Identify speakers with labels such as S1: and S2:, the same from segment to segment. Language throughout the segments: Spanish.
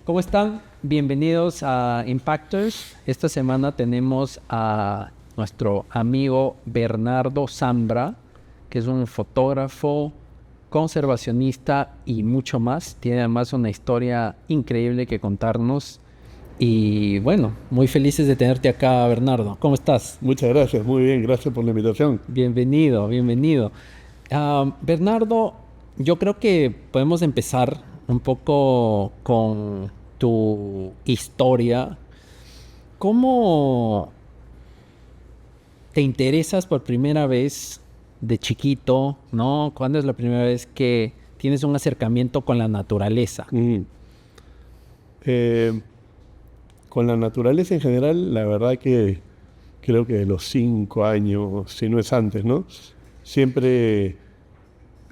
S1: ¿Cómo están? Bienvenidos a Impactors. Esta semana tenemos a nuestro amigo Bernardo Zambra, que es un fotógrafo, conservacionista y mucho más. Tiene además una historia increíble que contarnos. Y bueno, muy felices de tenerte acá, Bernardo. ¿Cómo estás?
S2: Muchas gracias, muy bien, gracias por la invitación.
S1: Bienvenido, bienvenido. Bernardo, yo creo que podemos empezar un poco con tu historia. ¿Cómo te interesas por primera vez de chiquito, ¿no? ¿Cuándo es la primera vez que tienes un acercamiento con la naturaleza?
S2: Con la naturaleza en general, la verdad que creo que de los 5 años, si no es antes, ¿no? Siempre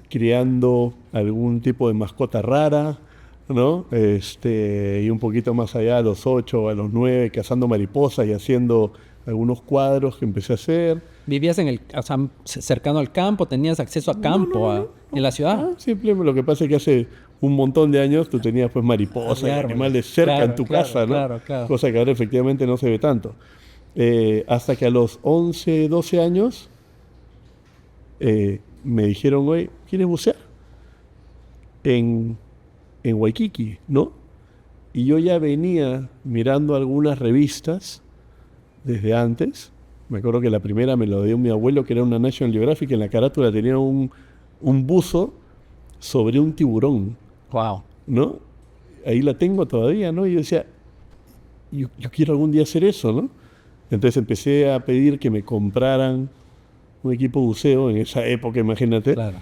S2: criando algún tipo de mascota rara, ¿no? Y un poquito más allá, a los 8, a los 9, cazando mariposas y haciendo algunos cuadros que empecé a hacer.
S1: ¿Vivías o sea, cercano al campo? ¿Tenías acceso a campo en la ciudad?
S2: Simplemente lo que pasa es que hace un montón de años tú tenías pues mariposas y animales cerca en tu casa, ¿no?
S1: Claro.
S2: Cosa que ahora efectivamente no se ve tanto. Hasta que a los 11, 12 años me dijeron, güey, ¿quieres bucear? En Waikiki, ¿no? Y yo ya venía mirando algunas revistas desde antes. Me acuerdo que la primera me lo dio mi abuelo, que era una National Geographic. En la carátula tenía un buzo sobre un tiburón.
S1: Wow.
S2: ¿No? Ahí la tengo todavía, ¿no? Y yo decía, yo quiero algún día hacer eso, ¿no? Entonces empecé a pedir que me compraran un equipo de buceo en esa época, imagínate.
S1: Claro.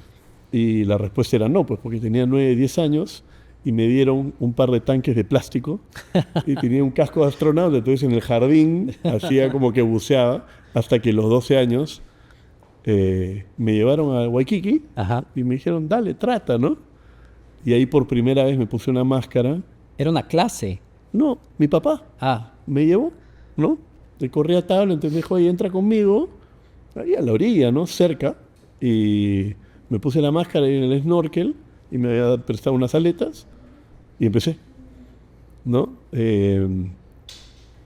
S2: Y la respuesta era no, pues porque tenía 9, 10 años y me dieron un par de tanques de plástico y tenía un casco de astronauta. Entonces en el jardín hacía como que buceaba hasta que los 12 años me llevaron a Waikiki.
S1: Ajá.
S2: Y me dijeron, dale, trata, ¿no? Y ahí por primera vez me puse una máscara.
S1: ¿Era una clase?
S2: No, mi papá me llevó, ¿no? Le corría a tabla, entonces me dijo, oye, entra conmigo, ahí a la orilla, ¿no? Cerca. Y me puse la máscara y en el snorkel y me había prestado unas aletas y empecé, ¿no?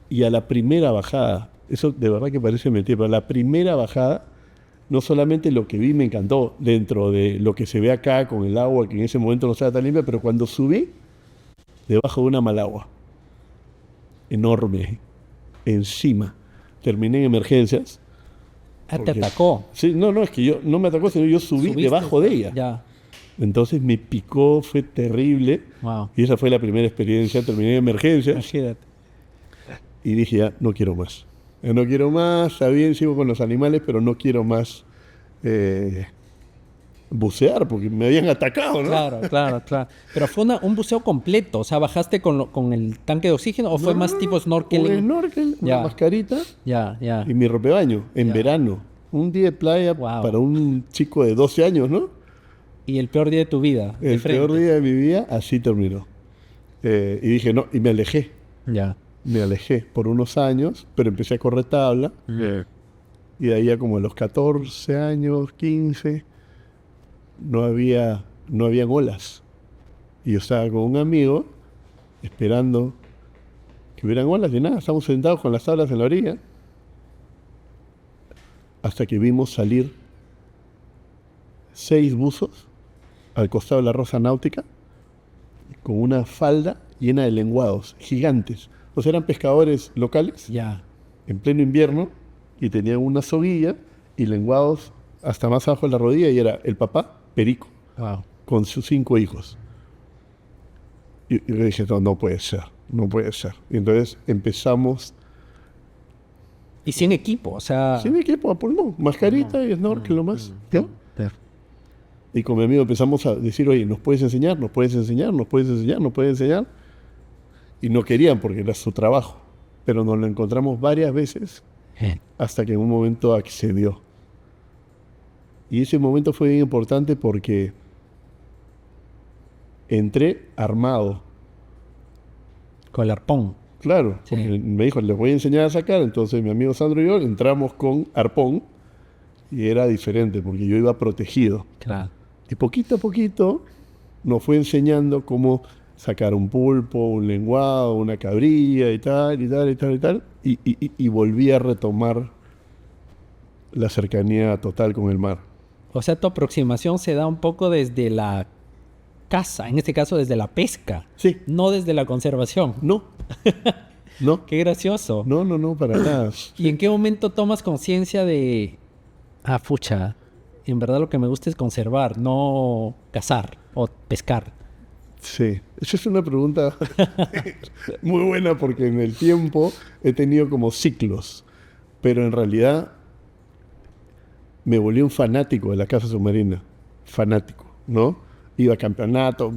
S2: Y a la primera bajada, eso de verdad que parece mentira, pero a la primera bajada, no solamente lo que vi me encantó dentro de lo que se ve acá con el agua, que en ese momento no estaba tan limpia, pero cuando subí, debajo de una malagua, enorme, encima, terminé en emergencias.
S1: ¿Te atacó?
S2: Sí, no, es que yo no me atacó, sino yo subí debajo de ella.
S1: Ya.
S2: Entonces me picó, fue terrible.
S1: Wow.
S2: Y esa fue la primera experiencia, terminé en emergencias.
S1: Imagínate.
S2: Y dije ya, no quiero más. No quiero más, está bien, sigo con los animales, pero no quiero más bucear, porque me habían atacado, ¿no?
S1: Claro. Pero fue un buceo completo, o sea, ¿bajaste con el tanque de oxígeno o fue más tipo snorkeling?
S2: Un snorkel, una mascarita
S1: Ya.
S2: y mi ropa de baño, en verano. Un día de playa para un chico de 12 años, ¿no?
S1: Y el peor día de tu vida.
S2: El peor día de mi vida, así terminó. Y dije, no, y me alejé.
S1: Ya.
S2: Me alejé por unos años, pero empecé a correr tabla. Y de ahí a como a los 14 años, 15, no habían olas. Y yo estaba con un amigo esperando que hubieran olas y nada, estábamos sentados con las tablas en la orilla hasta que vimos salir 6 buzos al costado de la Rosa Náutica con una falda llena de lenguados gigantes. O sea, eran pescadores locales en pleno invierno y tenían una soguilla y lenguados hasta más abajo de la rodilla, y era el papá, Perico, con sus 5 hijos. Y yo dije, no puede ser. Y entonces empezamos...
S1: Y sin equipo, o sea...
S2: Sin equipo, a pulmón, mascarita y snorkel nomás. Y con mi amigo empezamos a decir, oye, ¿nos puedes enseñar? Y no querían porque era su trabajo. Pero nos lo encontramos varias veces hasta que en un momento accedió. Y ese momento fue bien importante porque entré armado.
S1: Con el arpón.
S2: Claro,
S1: Sí.
S2: porque me dijo, les voy a enseñar a sacar. Entonces mi amigo Sandro y yo entramos con arpón y era diferente porque yo iba protegido.
S1: Claro.
S2: Y poquito a poquito nos fue enseñando cómo sacar un pulpo, un lenguado, una cabrilla y tal, y tal, y tal, y tal. Y volví a retomar la cercanía total con el mar.
S1: O sea, tu aproximación se da un poco desde la caza, en este caso desde la pesca,
S2: Sí,
S1: no desde la conservación.
S2: no, no,
S1: Qué gracioso.
S2: no, para nada.
S1: ¿Y en qué momento tomas conciencia de, fucha, en verdad lo que me gusta es conservar, no cazar o pescar?
S2: Sí, esa es una pregunta muy buena porque en el tiempo he tenido como ciclos, pero en realidad me volví un fanático de la caza submarina, fanático, ¿no? Iba a campeonato,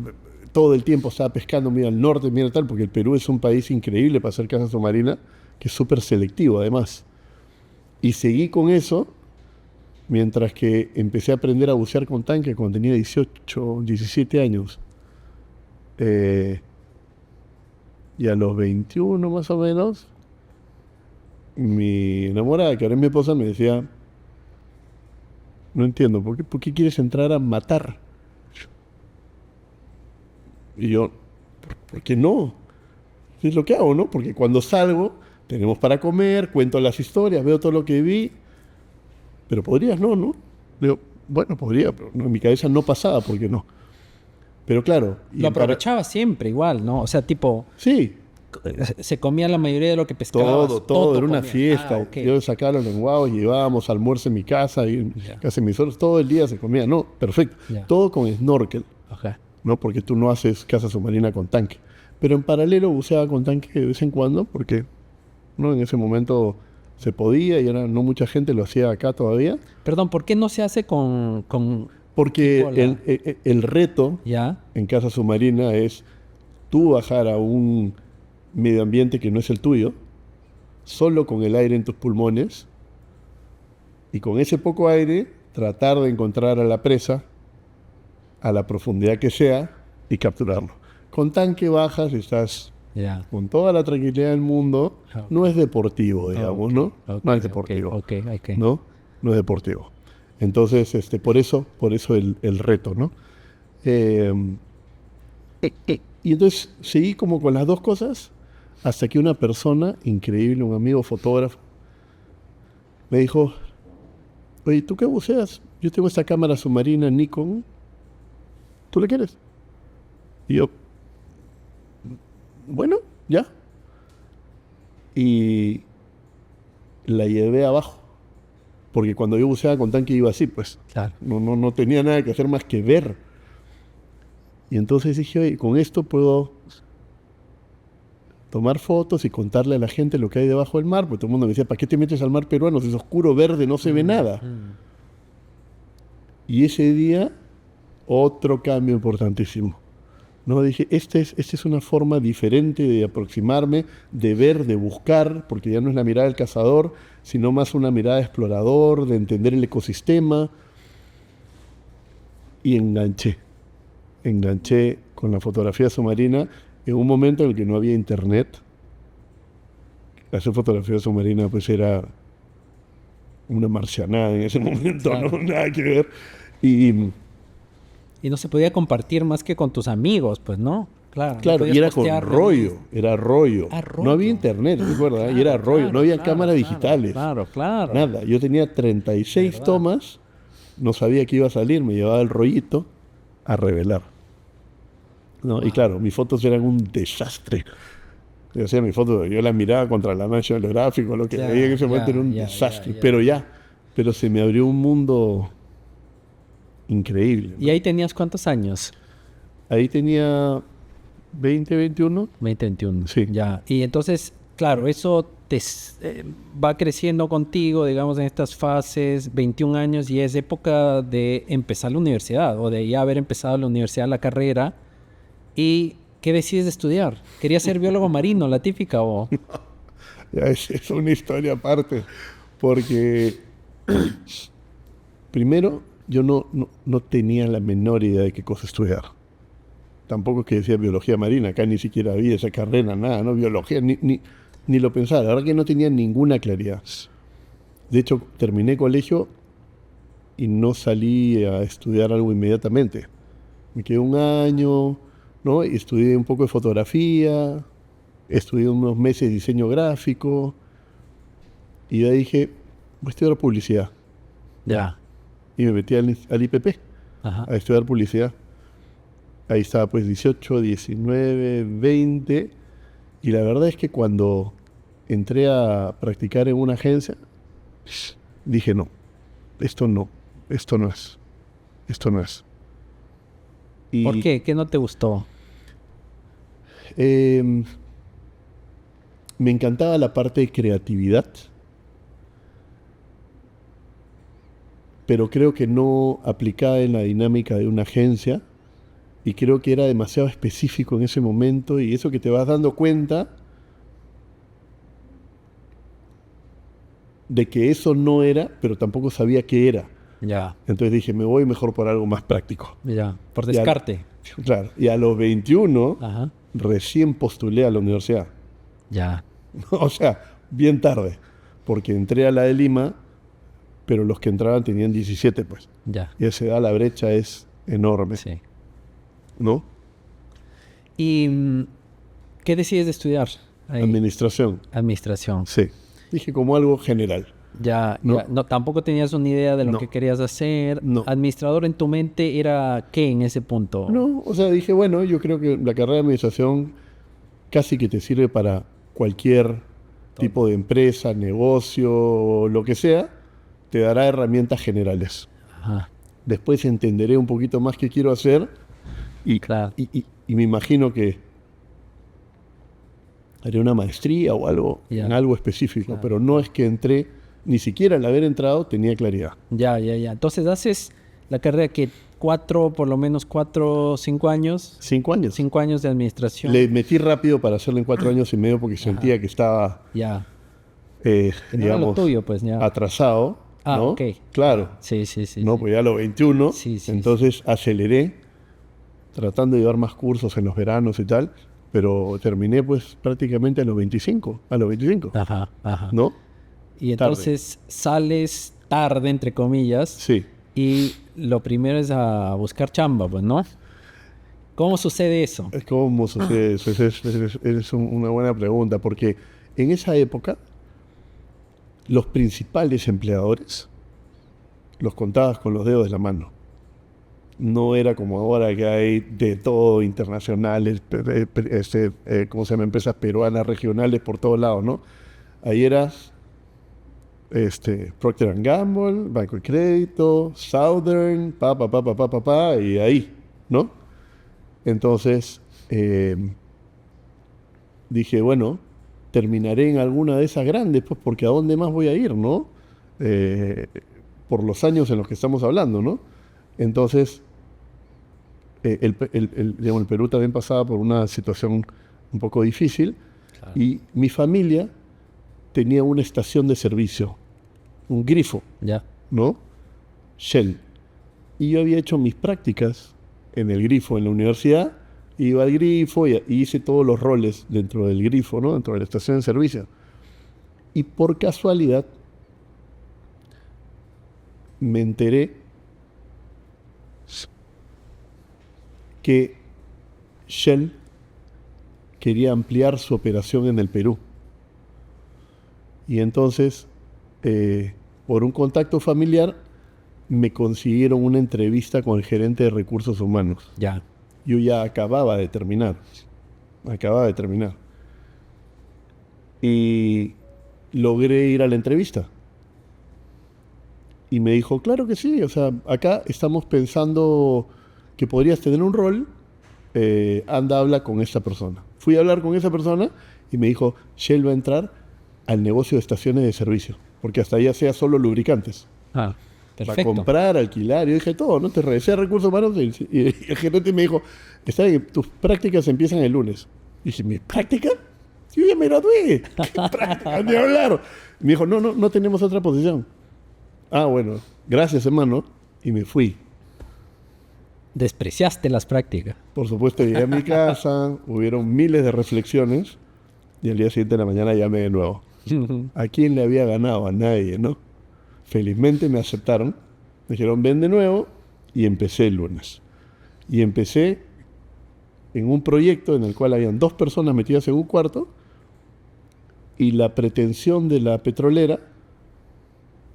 S2: todo el tiempo estaba pescando, me iba al norte, mira tal, porque el Perú es un país increíble para hacer caza submarina, que es súper selectivo además. Y seguí con eso, mientras que empecé a aprender a bucear con tanque cuando tenía 18, 17 años. Y a los 21 más o menos, mi enamorada, que ahora es mi esposa, me decía, no entiendo, ¿por qué quieres entrar a matar? Y yo, ¿por qué no? Es lo que hago, ¿no? Porque cuando salgo, tenemos para comer, cuento las historias, veo todo lo que vi, pero podrías, ¿no? Digo, bueno, podría, pero no, en mi cabeza no pasaba, ¿por qué no? Pero claro...
S1: Lo aprovechaba siempre igual, ¿no? O sea, tipo,
S2: Sí,
S1: se comía la mayoría de lo que pescabas.
S2: todo, era una
S1: comía.
S2: fiesta.
S1: Ah, ok.
S2: Yo sacaba los lenguados, llevábamos almuerzo en mi casa, y
S1: Ya.
S2: casa de mis suegros, todo el día se comía. No, perfecto.
S1: Ya.
S2: Todo con snorkel,
S1: Ajá.
S2: ¿no? Porque tú no haces caza submarina con tanque. Pero en paralelo buceaba con tanque de vez en cuando, porque ¿no? En ese momento se podía y ahora no mucha gente lo hacía acá todavía.
S1: Perdón, ¿por qué no se hace con
S2: Porque
S1: tipo la-
S2: el reto
S1: ya?
S2: en caza submarina es tú bajar a un medio ambiente que no es el tuyo, solo con el aire en tus pulmones, y con ese poco aire tratar de encontrar a la presa a la profundidad que sea y capturarlo. Con tanque bajas y estás
S1: Ya.
S2: con toda la tranquilidad del mundo.
S1: Ah,
S2: No es deportivo, digamos,
S1: ok,
S2: ¿no?
S1: ok,
S2: No es deportivo,
S1: ok, ok.
S2: ¿no? No es deportivo. Entonces, por eso el reto, ¿no? Y entonces seguí como con las dos cosas hasta que una persona increíble, un amigo fotógrafo, me dijo, oye, ¿tú qué buceas? Yo tengo esta cámara submarina Nikon, ¿tú la quieres? Y yo, bueno, ya. Y la llevé abajo, porque cuando yo buceaba con tanque iba así, pues.
S1: Claro.
S2: No tenía nada que hacer más que ver. Y entonces dije, oye, con esto puedo tomar fotos y contarle a la gente lo que hay debajo del mar, porque todo el mundo me decía, ¿para qué te metes al mar peruano? Si es oscuro, verde, no se ve nada. Y ese día, otro cambio importantísimo. No, dije, esta es una forma diferente de aproximarme, de ver, de buscar, porque ya no es la mirada del cazador, sino más una mirada de explorador, de entender el ecosistema. Y enganché con la fotografía submarina en un momento en el que no había internet. Hacer fotografía submarina pues era una marcianada en ese momento,
S1: Claro.
S2: ¿no? Nada que ver. Y
S1: Y no se podía compartir más que con tus amigos, pues, ¿no? Claro.
S2: claro,
S1: podías
S2: y era con
S1: postear
S2: rollo, era rollo.
S1: Ah, rollo.
S2: No había internet, ¿recuerdas?
S1: Claro,
S2: Y era rollo,
S1: claro,
S2: no había
S1: claro,
S2: cámaras
S1: claro,
S2: digitales.
S1: Claro.
S2: Nada, yo tenía 36
S1: ¿Verdad?
S2: tomas, no sabía que iba a salir, me llevaba el rollito a revelar. ¿No? Y claro, mis fotos eran un desastre. Yo hacía mis fotos, yo las miraba contra la National Geographic, lo que
S1: Ya,
S2: veía en ese momento
S1: ya,
S2: era un
S1: ya,
S2: desastre.
S1: ya.
S2: Pero se me abrió un mundo increíble, ¿no?
S1: ¿Y ahí tenías cuántos años?
S2: Ahí tenía 20, 21.
S1: 20, 21.
S2: Sí.
S1: Ya. Y entonces, claro, eso va creciendo contigo, digamos, en estas fases, 21 años, y es época de empezar la universidad, o de ya haber empezado la universidad, la carrera. ¿Y qué decides de estudiar? ¿Querías ser biólogo marino, la típica, o...?
S2: Ya es una historia aparte, porque primero yo no tenía la menor idea de qué cosa estudiar. tampoco es que decía biología marina, acá ni siquiera había esa carrera, nada, ¿no? Biología, ni lo pensaba, la verdad que no tenía ninguna claridad. De hecho, terminé colegio y no salí a estudiar algo inmediatamente. Me quedé un año, ¿no? Y estudié un poco de fotografía, estudié unos meses de diseño gráfico y de ahí dije, voy a estudiar publicidad.
S1: Ya.
S2: Y me metí al IPP
S1: Ajá.
S2: a estudiar publicidad. Ahí estaba pues 18, 19, 20. Y la verdad es que cuando entré a practicar en una agencia, dije no, esto no es. Y,
S1: ¿Por qué? ¿Qué no te gustó?
S2: Me encantaba la parte de creatividad, pero creo que no aplicada en la dinámica de una agencia y creo que era demasiado específico en ese momento y eso que te vas dando cuenta de que eso no era, pero tampoco sabía qué era.
S1: Ya.
S2: Entonces dije, me voy mejor por algo más práctico.
S1: Ya. Por descarte.
S2: Claro, y a los 21
S1: Ajá.
S2: recién postulé a la universidad.
S1: Ya.
S2: O sea, bien tarde, porque entré a la de Lima, pero los que entraban tenían 17, pues.
S1: Ya.
S2: Y a esa edad la brecha es enorme,
S1: Sí.
S2: ¿no?
S1: ¿Y qué decides de estudiar? Ahí.
S2: Administración,
S1: Administración.
S2: sí. Dije como algo general.
S1: Ya,
S2: No.
S1: ya. No, tampoco tenías una idea de lo
S2: No.
S1: que querías hacer.
S2: No.
S1: ¿Administrador en tu mente era qué en ese punto?
S2: No, o sea, dije, bueno, yo creo que la carrera de administración casi que te sirve para cualquier tipo de empresa, negocio, lo que sea, te dará herramientas generales.
S1: Ajá.
S2: Después entenderé un poquito más qué quiero hacer y,
S1: Claro.
S2: y me imagino que haré una maestría o algo
S1: Ya.
S2: en algo específico,
S1: Claro.
S2: pero no es que entré, ni siquiera al haber entrado tenía claridad.
S1: Ya. Entonces haces la carrera que por lo menos 4 o 5 años.
S2: 5 años.
S1: 5 años de administración.
S2: Le metí rápido para hacerlo en 4 años y medio porque sentía que estaba,
S1: Ya. Que no era lo
S2: digamos,
S1: tuyo, pues ya.
S2: atrasado.
S1: Ah,
S2: ¿no?
S1: ok.
S2: Claro.
S1: Sí.
S2: No,
S1: Sí.
S2: pues ya a los 21.
S1: Sí,
S2: Entonces aceleré, tratando de llevar más cursos en los veranos y tal, pero terminé pues prácticamente a los 25.
S1: Ajá.
S2: ¿No?
S1: Y entonces sales tarde, entre comillas,
S2: Sí.
S1: y lo primero es a buscar chamba, pues, ¿no? ¿Cómo sucede eso?
S2: ¿Cómo sucede eso? Es una buena pregunta, porque en esa época los principales empleadores los contabas con los dedos de la mano. No era como ahora que hay de todo, internacionales, ¿cómo se llama? Empresas peruanas, regionales, por todos lados, ¿no? Ahí era Procter & Gamble, Banco de Crédito, Southern, y ahí, ¿no? Entonces, dije, bueno, terminaré en alguna de esas grandes, pues porque ¿a dónde más voy a ir, no? Por los años en los que estamos hablando, ¿no? Entonces, digamos, el Perú también pasaba por una situación un poco difícil.
S1: Claro.
S2: Y mi familia tenía una estación de servicio, un grifo,
S1: Ya.
S2: ¿no? Shell. Y yo había hecho mis prácticas en el grifo en la universidad, iba al grifo y hice todos los roles dentro del grifo, ¿no? Dentro de la estación de servicio. Y por casualidad me enteré que Shell quería ampliar su operación en el Perú. Y entonces, por un contacto familiar, me consiguieron una entrevista con el gerente de recursos humanos.
S1: Ya.
S2: Yo ya acababa de terminar. Y logré ir a la entrevista. Y me dijo, claro que sí, o sea, acá estamos pensando que podrías tener un rol, anda, habla con esta persona. Fui a hablar con esa persona y me dijo, Shell va a entrar al negocio de estaciones de servicio, porque hasta allá sea solo lubricantes.
S1: Ah,
S2: Para
S1: perfecto.
S2: comprar, alquilar, yo dije todo, ¿no? Te regresé a recursos humanos y el gerente me dijo, está bien, tus prácticas empiezan el lunes. Y dije, ¿mis prácticas? Yo ya me gradué. ¿Qué prácticas? Ni hablar. Y me dijo, no tenemos otra posición. Ah, bueno, gracias, hermano. Y me fui.
S1: despreciaste las prácticas.
S2: Por supuesto, llegué a mi casa, hubieron miles de reflexiones y al día siguiente de la mañana llamé de nuevo. ¿A quién le había ganado? A nadie, ¿no? Felizmente me aceptaron, me dijeron ven de nuevo y empecé el lunes. Y empecé en un proyecto en el cual habían 2 personas metidas en un cuarto y la pretensión de la petrolera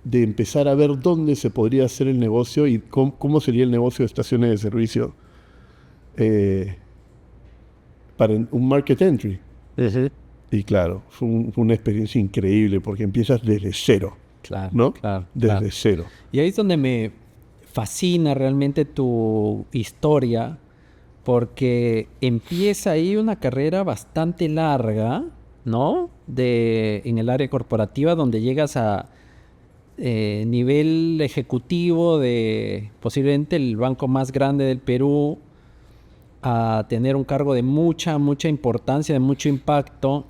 S2: de empezar a ver dónde se podría hacer el negocio y cómo sería el negocio de estaciones de servicio para un market entry.
S1: Uh-huh.
S2: Y claro, fue una experiencia increíble porque empiezas desde cero,
S1: Claro,
S2: ¿no?
S1: claro.
S2: Desde cero.
S1: Y ahí es donde me fascina realmente tu historia, porque empieza ahí una carrera bastante larga, ¿no? En el área corporativa, donde llegas a nivel ejecutivo de posiblemente el banco más grande del Perú, a tener un cargo de mucha importancia, de mucho impacto,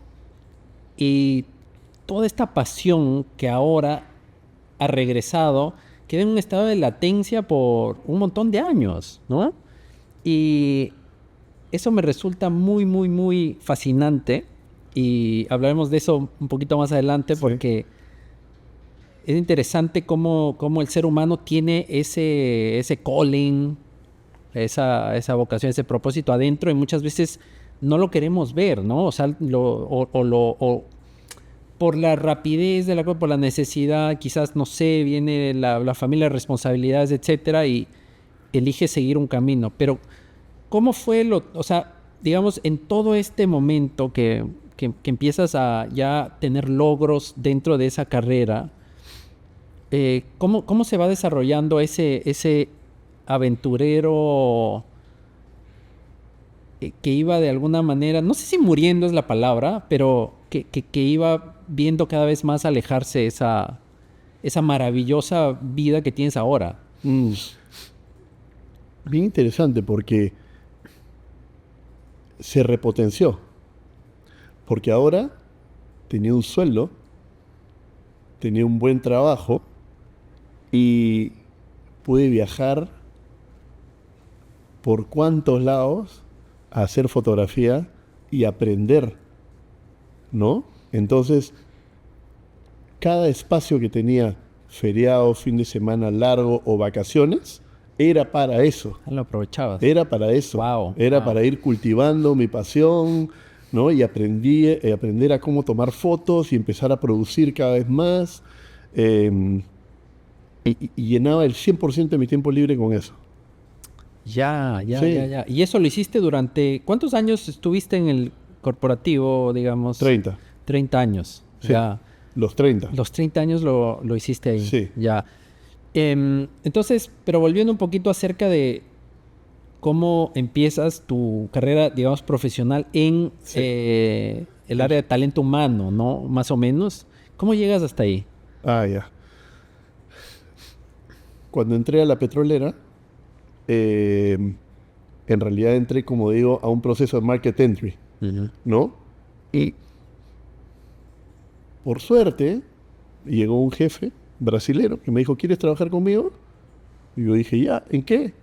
S1: y toda esta pasión que ahora ha regresado queda en un estado de latencia por un montón de años, ¿no? Y eso me resulta muy fascinante, y hablaremos de eso un poquito más adelante,
S2: Sí.
S1: porque es interesante cómo el ser humano tiene ese calling, esa vocación, ese propósito adentro, y muchas veces no lo queremos ver, ¿no? O sea, por la rapidez de la cosa, por la necesidad, quizás, no sé, viene la familia, responsabilidades, etcétera, y elige seguir un camino. Pero, ¿cómo fue o sea, digamos, en todo este momento que empiezas a ya tener logros dentro de esa carrera, ¿cómo se va desarrollando ese aventurero que iba de alguna manera, no sé si muriendo es la palabra, pero que iba viendo cada vez más alejarse esa maravillosa vida que tienes ahora?
S2: Bien interesante porque se repotenció. Porque ahora tenía un sueldo, tenía un buen trabajo y pude viajar por cuántos lados a hacer fotografía y aprender, ¿no? Entonces, cada espacio que tenía, feriado, fin de semana largo o vacaciones, era para eso.
S1: Lo aprovechabas.
S2: Era para eso.
S1: Wow.
S2: Era para ir cultivando mi pasión, ¿no? Y aprender a cómo tomar fotos y empezar a producir cada vez más. Y llenaba el 100% de mi tiempo libre con eso.
S1: Ya.
S2: Sí.
S1: ¿Y eso lo hiciste durante... ¿Cuántos años estuviste en el corporativo, digamos?
S2: 30.
S1: 30 años.
S2: Sí.
S1: Ya.
S2: Los 30.
S1: Los 30 años lo hiciste ahí.
S2: Sí.
S1: Ya. Entonces, pero volviendo un poquito acerca de cómo empiezas tu carrera, digamos, profesional en
S2: Sí.
S1: el área de talento humano, ¿no? Más o menos. ¿Cómo llegas hasta ahí?
S2: Ya. Cuando entré a la petrolera, en realidad entré, como digo, a un proceso de market entry, ¿no? Y por suerte llegó un jefe brasilero que me dijo, ¿quieres trabajar conmigo? Y yo dije, ya, ¿en qué?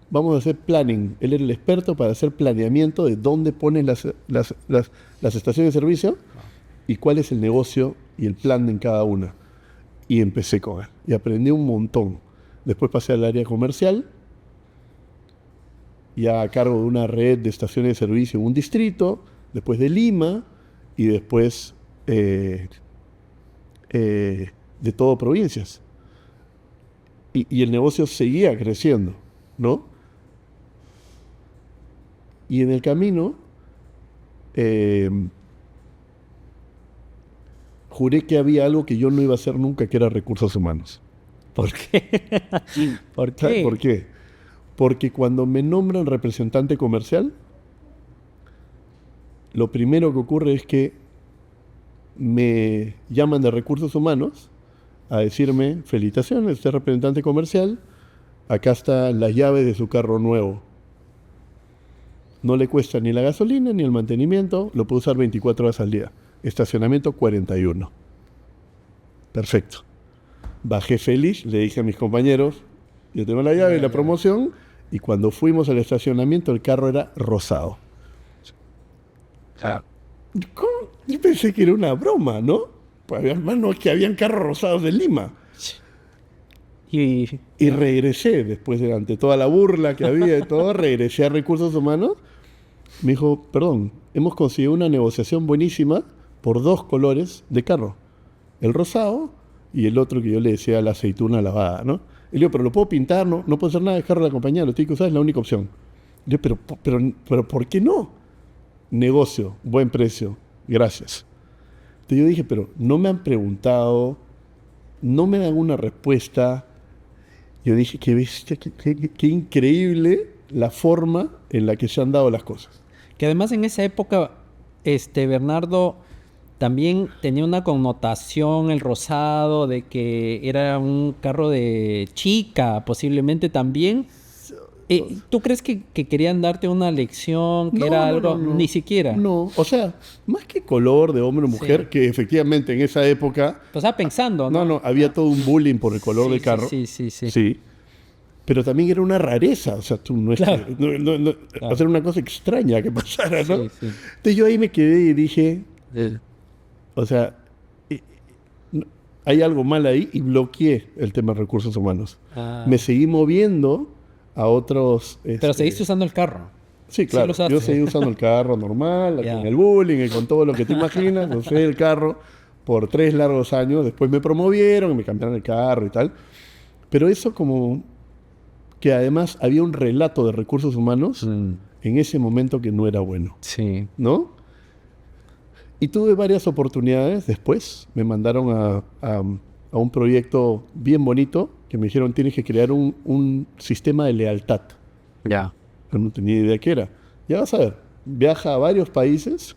S2: Vamos a hacer planning. Él era el experto para hacer planeamiento de dónde ponen las estaciones de servicio y cuál es el negocio y el plan en cada una. Y empecé con él. Y aprendí un montón. Después pasé al área comercial, ya a cargo de una red de estaciones de servicio en un distrito, después de Lima y después de todo provincias. Y el negocio seguía creciendo, ¿no? Y en el camino juré que había algo que yo no iba a hacer nunca, que era recursos humanos.
S1: ¿Por qué? ¿Por qué?
S2: ¿Sabes por qué? Porque cuando me nombran representante comercial, lo primero que ocurre es que me llaman de recursos humanos a decirme, felicitaciones, usted es representante comercial, acá está la llave de su carro nuevo. No le cuesta ni la gasolina ni el mantenimiento, lo puede usar 24 horas al día. Estacionamiento 41. Perfecto. Bajé feliz, le dije a mis compañeros, yo tengo la llave y la promoción, Y cuando fuimos al estacionamiento, el carro era rosado. ¿Cómo? Yo pensé que era una broma, ¿no? Pues hermano, es que habían carros rosados de Lima. Y regresé, después de ante toda la burla que había de todo, regresé a Recursos Humanos. Me dijo, perdón, hemos conseguido una negociación buenísima por 2 colores de carro. El rosado y el otro que yo le decía la aceituna lavada, ¿no? Y le digo, pero lo puedo pintar, ¿no? No puedo hacer nada de carro de la compañía, lo tengo que usar, es la única opción. Y yo, pero ¿por qué no? Negocio, buen precio, gracias. Entonces yo dije, pero no me han preguntado, no me dan una respuesta. Yo dije, qué bestia, qué increíble la forma en la que se han dado las cosas.
S1: Que además en esa época, Bernardo, también tenía una connotación el rosado de que era un carro de chica, posiblemente también. ¿Tú crees que querían darte una lección, que era algo?
S2: No.
S1: Ni siquiera.
S2: No, o sea, más que color de hombre o mujer, que efectivamente en esa época...
S1: O sea, pensando, ¿no?
S2: No, había todo un bullying por el color del carro. Sí. Pero también era una rareza, o sea, tú no es
S1: claro.
S2: Claro. Hacer una cosa extraña que pasara, ¿no?
S1: Sí.
S2: Entonces yo ahí me quedé y dije, o sea, hay algo mal ahí, y bloqueé el tema de recursos humanos. Me seguí moviendo a otros...
S1: Pero seguiste usando el carro.
S2: Sí, claro. Sí, yo seguí usando el carro normal, con el bullying y con todo lo que te imaginas. Usé el carro por 3 largos años. Después me promovieron y me cambiaron el carro y tal. Pero eso como... que además había un relato de recursos humanos en ese momento que no era bueno.
S1: Sí.
S2: ¿No? Y tuve varias oportunidades después. Me mandaron a un proyecto bien bonito que me dijeron, tienes que crear un sistema de lealtad.
S1: Ya.
S2: Yo no tenía idea qué era. Ya vas a ver. Viaja a varios países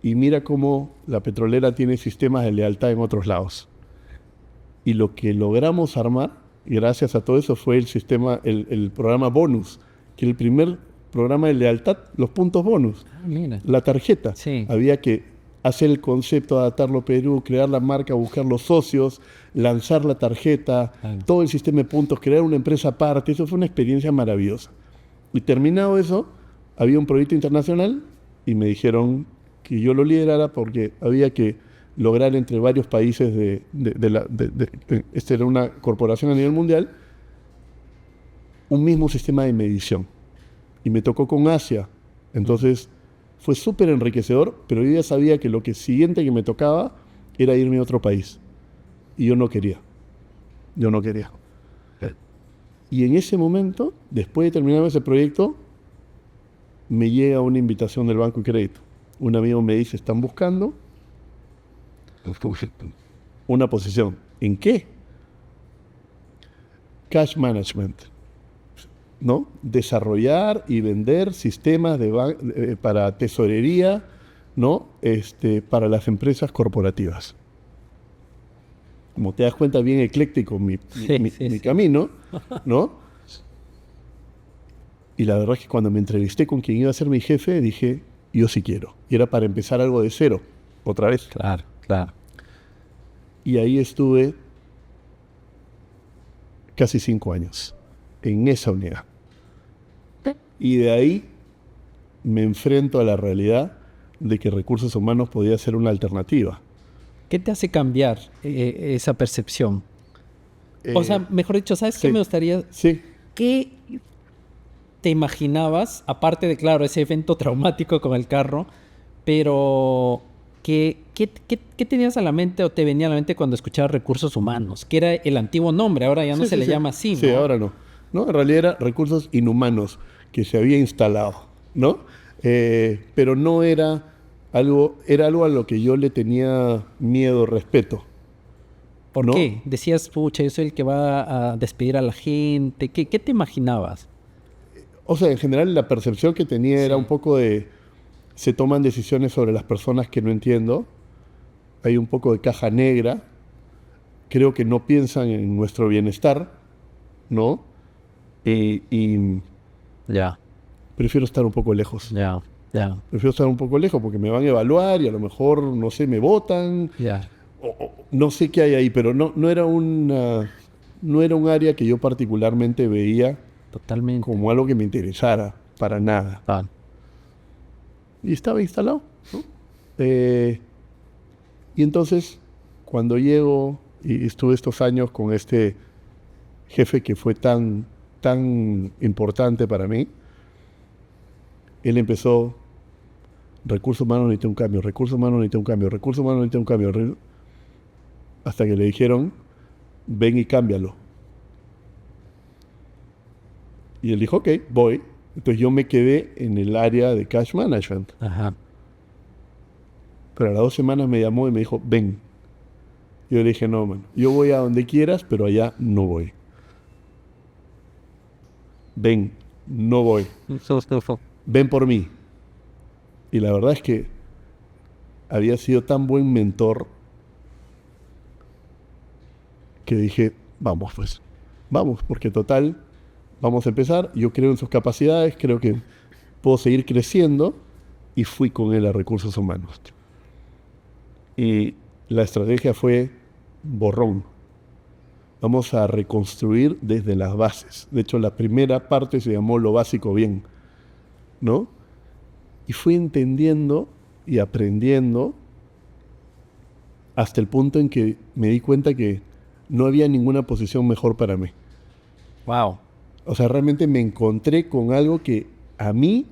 S2: y mira cómo la petrolera tiene sistemas de lealtad en otros lados. Y lo que logramos armar, y gracias a todo eso, fue el sistema, el programa bonus, que el primer programa de lealtad, los puntos bonus,
S1: mira.
S2: La tarjeta.
S1: Sí.
S2: Había que hacer el concepto, adaptarlo a Perú, crear la marca, buscar los socios, lanzar la tarjeta, todo el sistema de puntos, crear una empresa aparte. Eso fue una experiencia maravillosa. Y terminado eso, había un proyecto internacional y me dijeron que yo lo liderara porque había que lograr entre varios países esta era una corporación a nivel mundial, un mismo sistema de medición. Y me tocó con Asia. Entonces fue súper enriquecedor, pero yo ya sabía que lo siguiente que me tocaba era irme a otro país. Y yo no quería. Y en ese momento, después de terminar ese proyecto, me llega una invitación del Banco de Crédito. Un amigo me dice, están buscando una posición. ¿En qué? Cash Management. ¿No? Desarrollar y vender sistemas para tesorería, ¿no? Para las empresas corporativas. Como te das cuenta, bien ecléctico mi camino, ¿no? Y la verdad es que cuando me entrevisté con quien iba a ser mi jefe, dije, yo sí quiero. Y era para empezar algo de cero, otra vez.
S1: Claro.
S2: Y ahí estuve casi 5 años, en esa unidad. Y de ahí me enfrento a la realidad de que recursos humanos podía ser una alternativa.
S1: ¿Qué te hace cambiar esa percepción? O sea, mejor dicho, ¿sabes qué me gustaría?
S2: Sí.
S1: ¿Qué te imaginabas, aparte de, claro, ese evento traumático con el carro, pero ¿qué tenías a la mente o te venía a la mente cuando escuchabas recursos humanos? Que era el antiguo nombre, ahora ya no se le llama así, ¿no?
S2: Sí, ahora no. No, en realidad era recursos inhumanos que se había instalado, ¿no? Pero no era algo a lo que yo le tenía miedo, respeto.
S1: ¿Por qué? Decías, pucha, yo soy el que va a despedir a la gente. ¿Qué te imaginabas?
S2: O sea, en general la percepción que tenía era un poco de... Se toman decisiones sobre las personas que no entiendo. Hay un poco de caja negra. Creo que no piensan en nuestro bienestar, ¿no? Y prefiero estar un poco lejos. Prefiero estar un poco lejos porque me van a evaluar y a lo mejor, no sé, me votan. O no sé qué hay ahí, pero no era un área que yo particularmente veía
S1: totalmente.
S2: como algo que me interesara, para nada. Y estaba instalado, ¿no? Y entonces, cuando llego y estuve estos años con este jefe que fue tan importante para mí, él empezó: recursos humanos necesita un cambio, recursos humanos necesita un cambio, recursos humanos necesita un cambio, hasta que le dijeron: ven y cámbialo. Y él dijo: ok, voy. Entonces yo me quedé en el área de cash management.
S1: Ajá.
S2: Pero a las 2 semanas me llamó y me dijo: ven. Y yo le dije: no, man, yo voy a donde quieras, pero allá no voy. Ven, no voy. Ven por mí. Y la verdad es que había sido tan buen mentor que dije: vamos pues, vamos, porque total, vamos a empezar. Yo creo en sus capacidades, creo que puedo seguir creciendo, y fui con él a recursos humanos. Y la estrategia fue borrón. Vamos a reconstruir desde las bases. De hecho, la primera parte se llamó Lo Básico Bien, ¿no? Y fui entendiendo y aprendiendo hasta el punto en que me di cuenta que no había ninguna posición mejor para mí.
S1: Wow.
S2: O sea, realmente me encontré con algo que a mí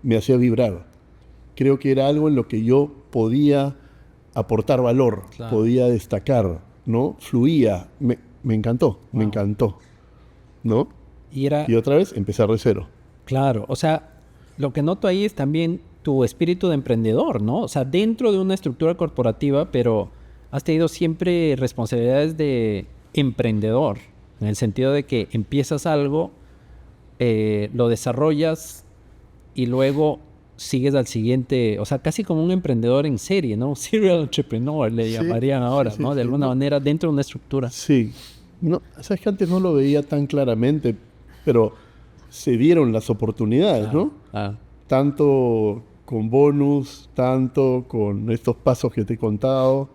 S2: me hacía vibrar. Creo que era algo en lo que yo podía aportar valor, claro, podía destacar, ¿no? Fluía. Me encantó, wow, me encantó, ¿no? Y otra vez empezar de cero.
S1: Claro, o sea, lo que noto ahí es también tu espíritu de emprendedor, ¿no? O sea, dentro de una estructura corporativa, pero has tenido siempre responsabilidades de emprendedor, en el sentido de que empiezas algo, lo desarrollas y luego sigues al siguiente, o sea, casi como un emprendedor en serie, ¿no? Serial entrepreneur le llamarían ahora, ¿no? De alguna manera dentro de una estructura.
S2: Sí. No, sabes que antes no lo veía tan claramente, pero se dieron las oportunidades, ¿no? Tanto con bonus, tanto con estos pasos que te he contado,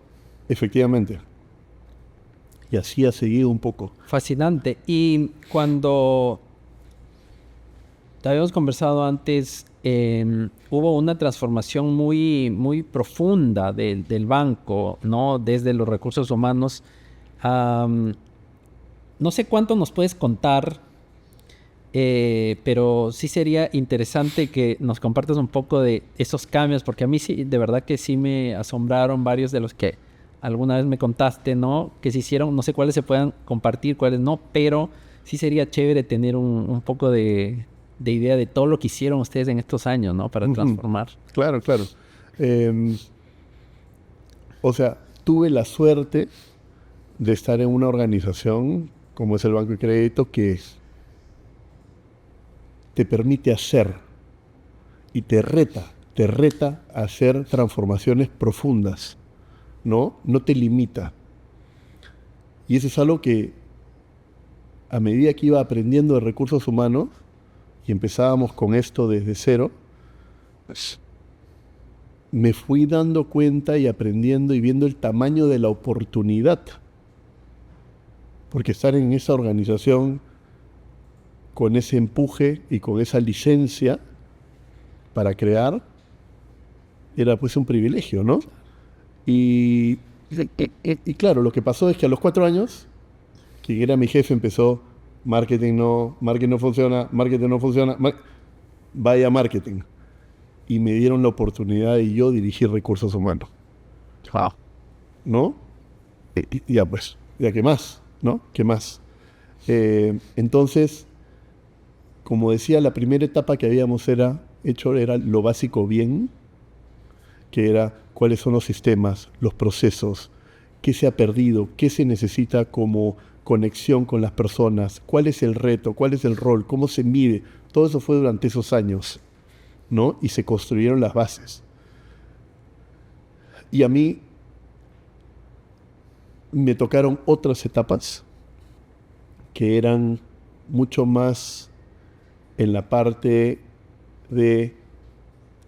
S2: efectivamente. Y así ha seguido un poco.
S1: Fascinante. Y cuando te habíamos conversado antes, hubo una transformación muy profunda del banco, ¿no? Desde los recursos humanos. No sé cuánto nos puedes contar, pero sí sería interesante que nos compartas un poco de esos cambios, porque a mí sí, de verdad que sí me asombraron varios de los que alguna vez me contaste, ¿no? Que se hicieron, no sé cuáles se puedan compartir, cuáles no, pero sí sería chévere tener un poco de idea de todo lo que hicieron ustedes en estos años, ¿no? Para transformar.
S2: Claro, claro. O sea, tuve la suerte de estar en una organización como es el Banco de Crédito, que te permite hacer y te reta a hacer transformaciones profundas, ¿no? No te limita. Y eso es algo que, a medida que iba aprendiendo de recursos humanos, y empezábamos con esto desde cero, pues, me fui dando cuenta y aprendiendo y viendo el tamaño de la oportunidad. Porque estar en esa organización con ese empuje y con esa licencia para crear era pues un privilegio, ¿no? Y claro, lo que pasó es que a los 4 años, quien era mi jefe empezó: marketing no funciona, vaya marketing. Y me dieron la oportunidad de yo dirigir recursos humanos.
S1: Wow.
S2: ¿No? Y ya pues, ya qué más, ¿no? ¿Qué más? Entonces, como decía, la primera etapa que habíamos hecho era lo básico bien, que era cuáles son los sistemas, los procesos, qué se ha perdido, qué se necesita como conexión con las personas, cuál es el reto, cuál es el rol, cómo se mide. Todo eso fue durante esos años, ¿no? Y se construyeron las bases. Y a mí me tocaron otras etapas que eran mucho más en la parte de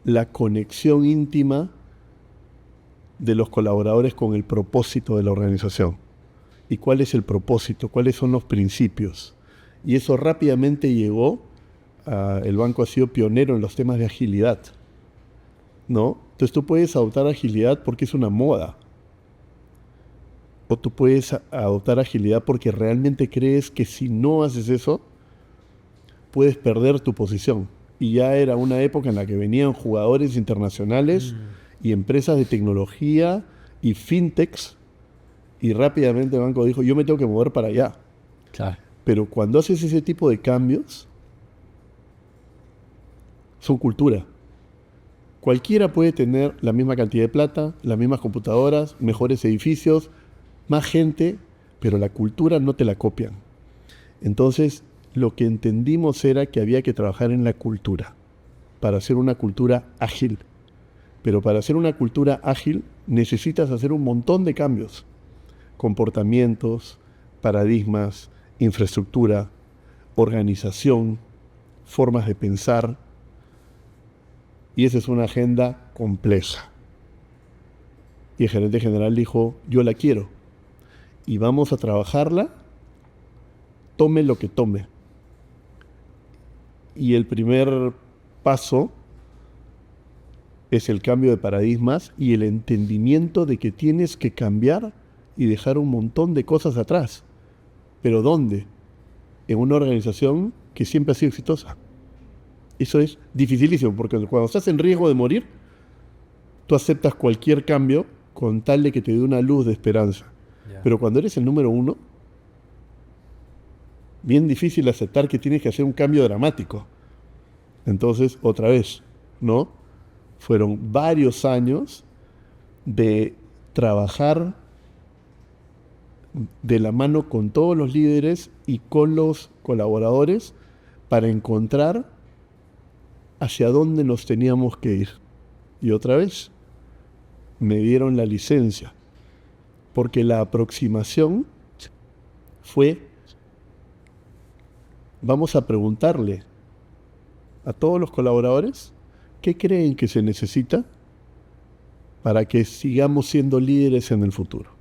S2: la conexión íntima de los colaboradores con el propósito de la organización. ¿Y cuál es el propósito? ¿Cuáles son los principios? Y eso rápidamente llegó. El banco ha sido pionero en los temas de agilidad, ¿no? Entonces tú puedes adoptar agilidad porque es una moda. O tú puedes adoptar agilidad porque realmente crees que si no haces eso, puedes perder tu posición. Y ya era una época en la que venían jugadores internacionales y empresas de tecnología y fintechs, y rápidamente el banco dijo, yo me tengo que mover para allá.
S1: Claro.
S2: Pero cuando haces ese tipo de cambios, son cultura. Cualquiera puede tener la misma cantidad de plata, las mismas computadoras, mejores edificios, más gente, pero la cultura no te la copian. Entonces, lo que entendimos era que había que trabajar en la cultura para hacer una cultura ágil. Pero para hacer una cultura ágil necesitas hacer un montón de cambios. Comportamientos, paradigmas, infraestructura, organización, formas de pensar. Y esa es una agenda compleja. Y el gerente general dijo, yo la quiero. Y vamos a trabajarla, tome lo que tome. Y el primer paso es el cambio de paradigmas y el entendimiento de que tienes que cambiar y dejar un montón de cosas atrás. ¿Pero dónde? En una organización que siempre ha sido exitosa. Eso es dificilísimo, porque cuando estás en riesgo de morir, tú aceptas cualquier cambio con tal de que te dé una luz de esperanza. Yeah. Pero cuando eres el número uno, bien difícil aceptar que tienes que hacer un cambio dramático. Entonces, otra vez, ¿no? Fueron varios años de trabajar de la mano con todos los líderes y con los colaboradores para encontrar hacia dónde nos teníamos que ir. Y otra vez, me dieron la licencia, porque la aproximación fue, vamos a preguntarle a todos los colaboradores qué creen que se necesita para que sigamos siendo líderes en el futuro.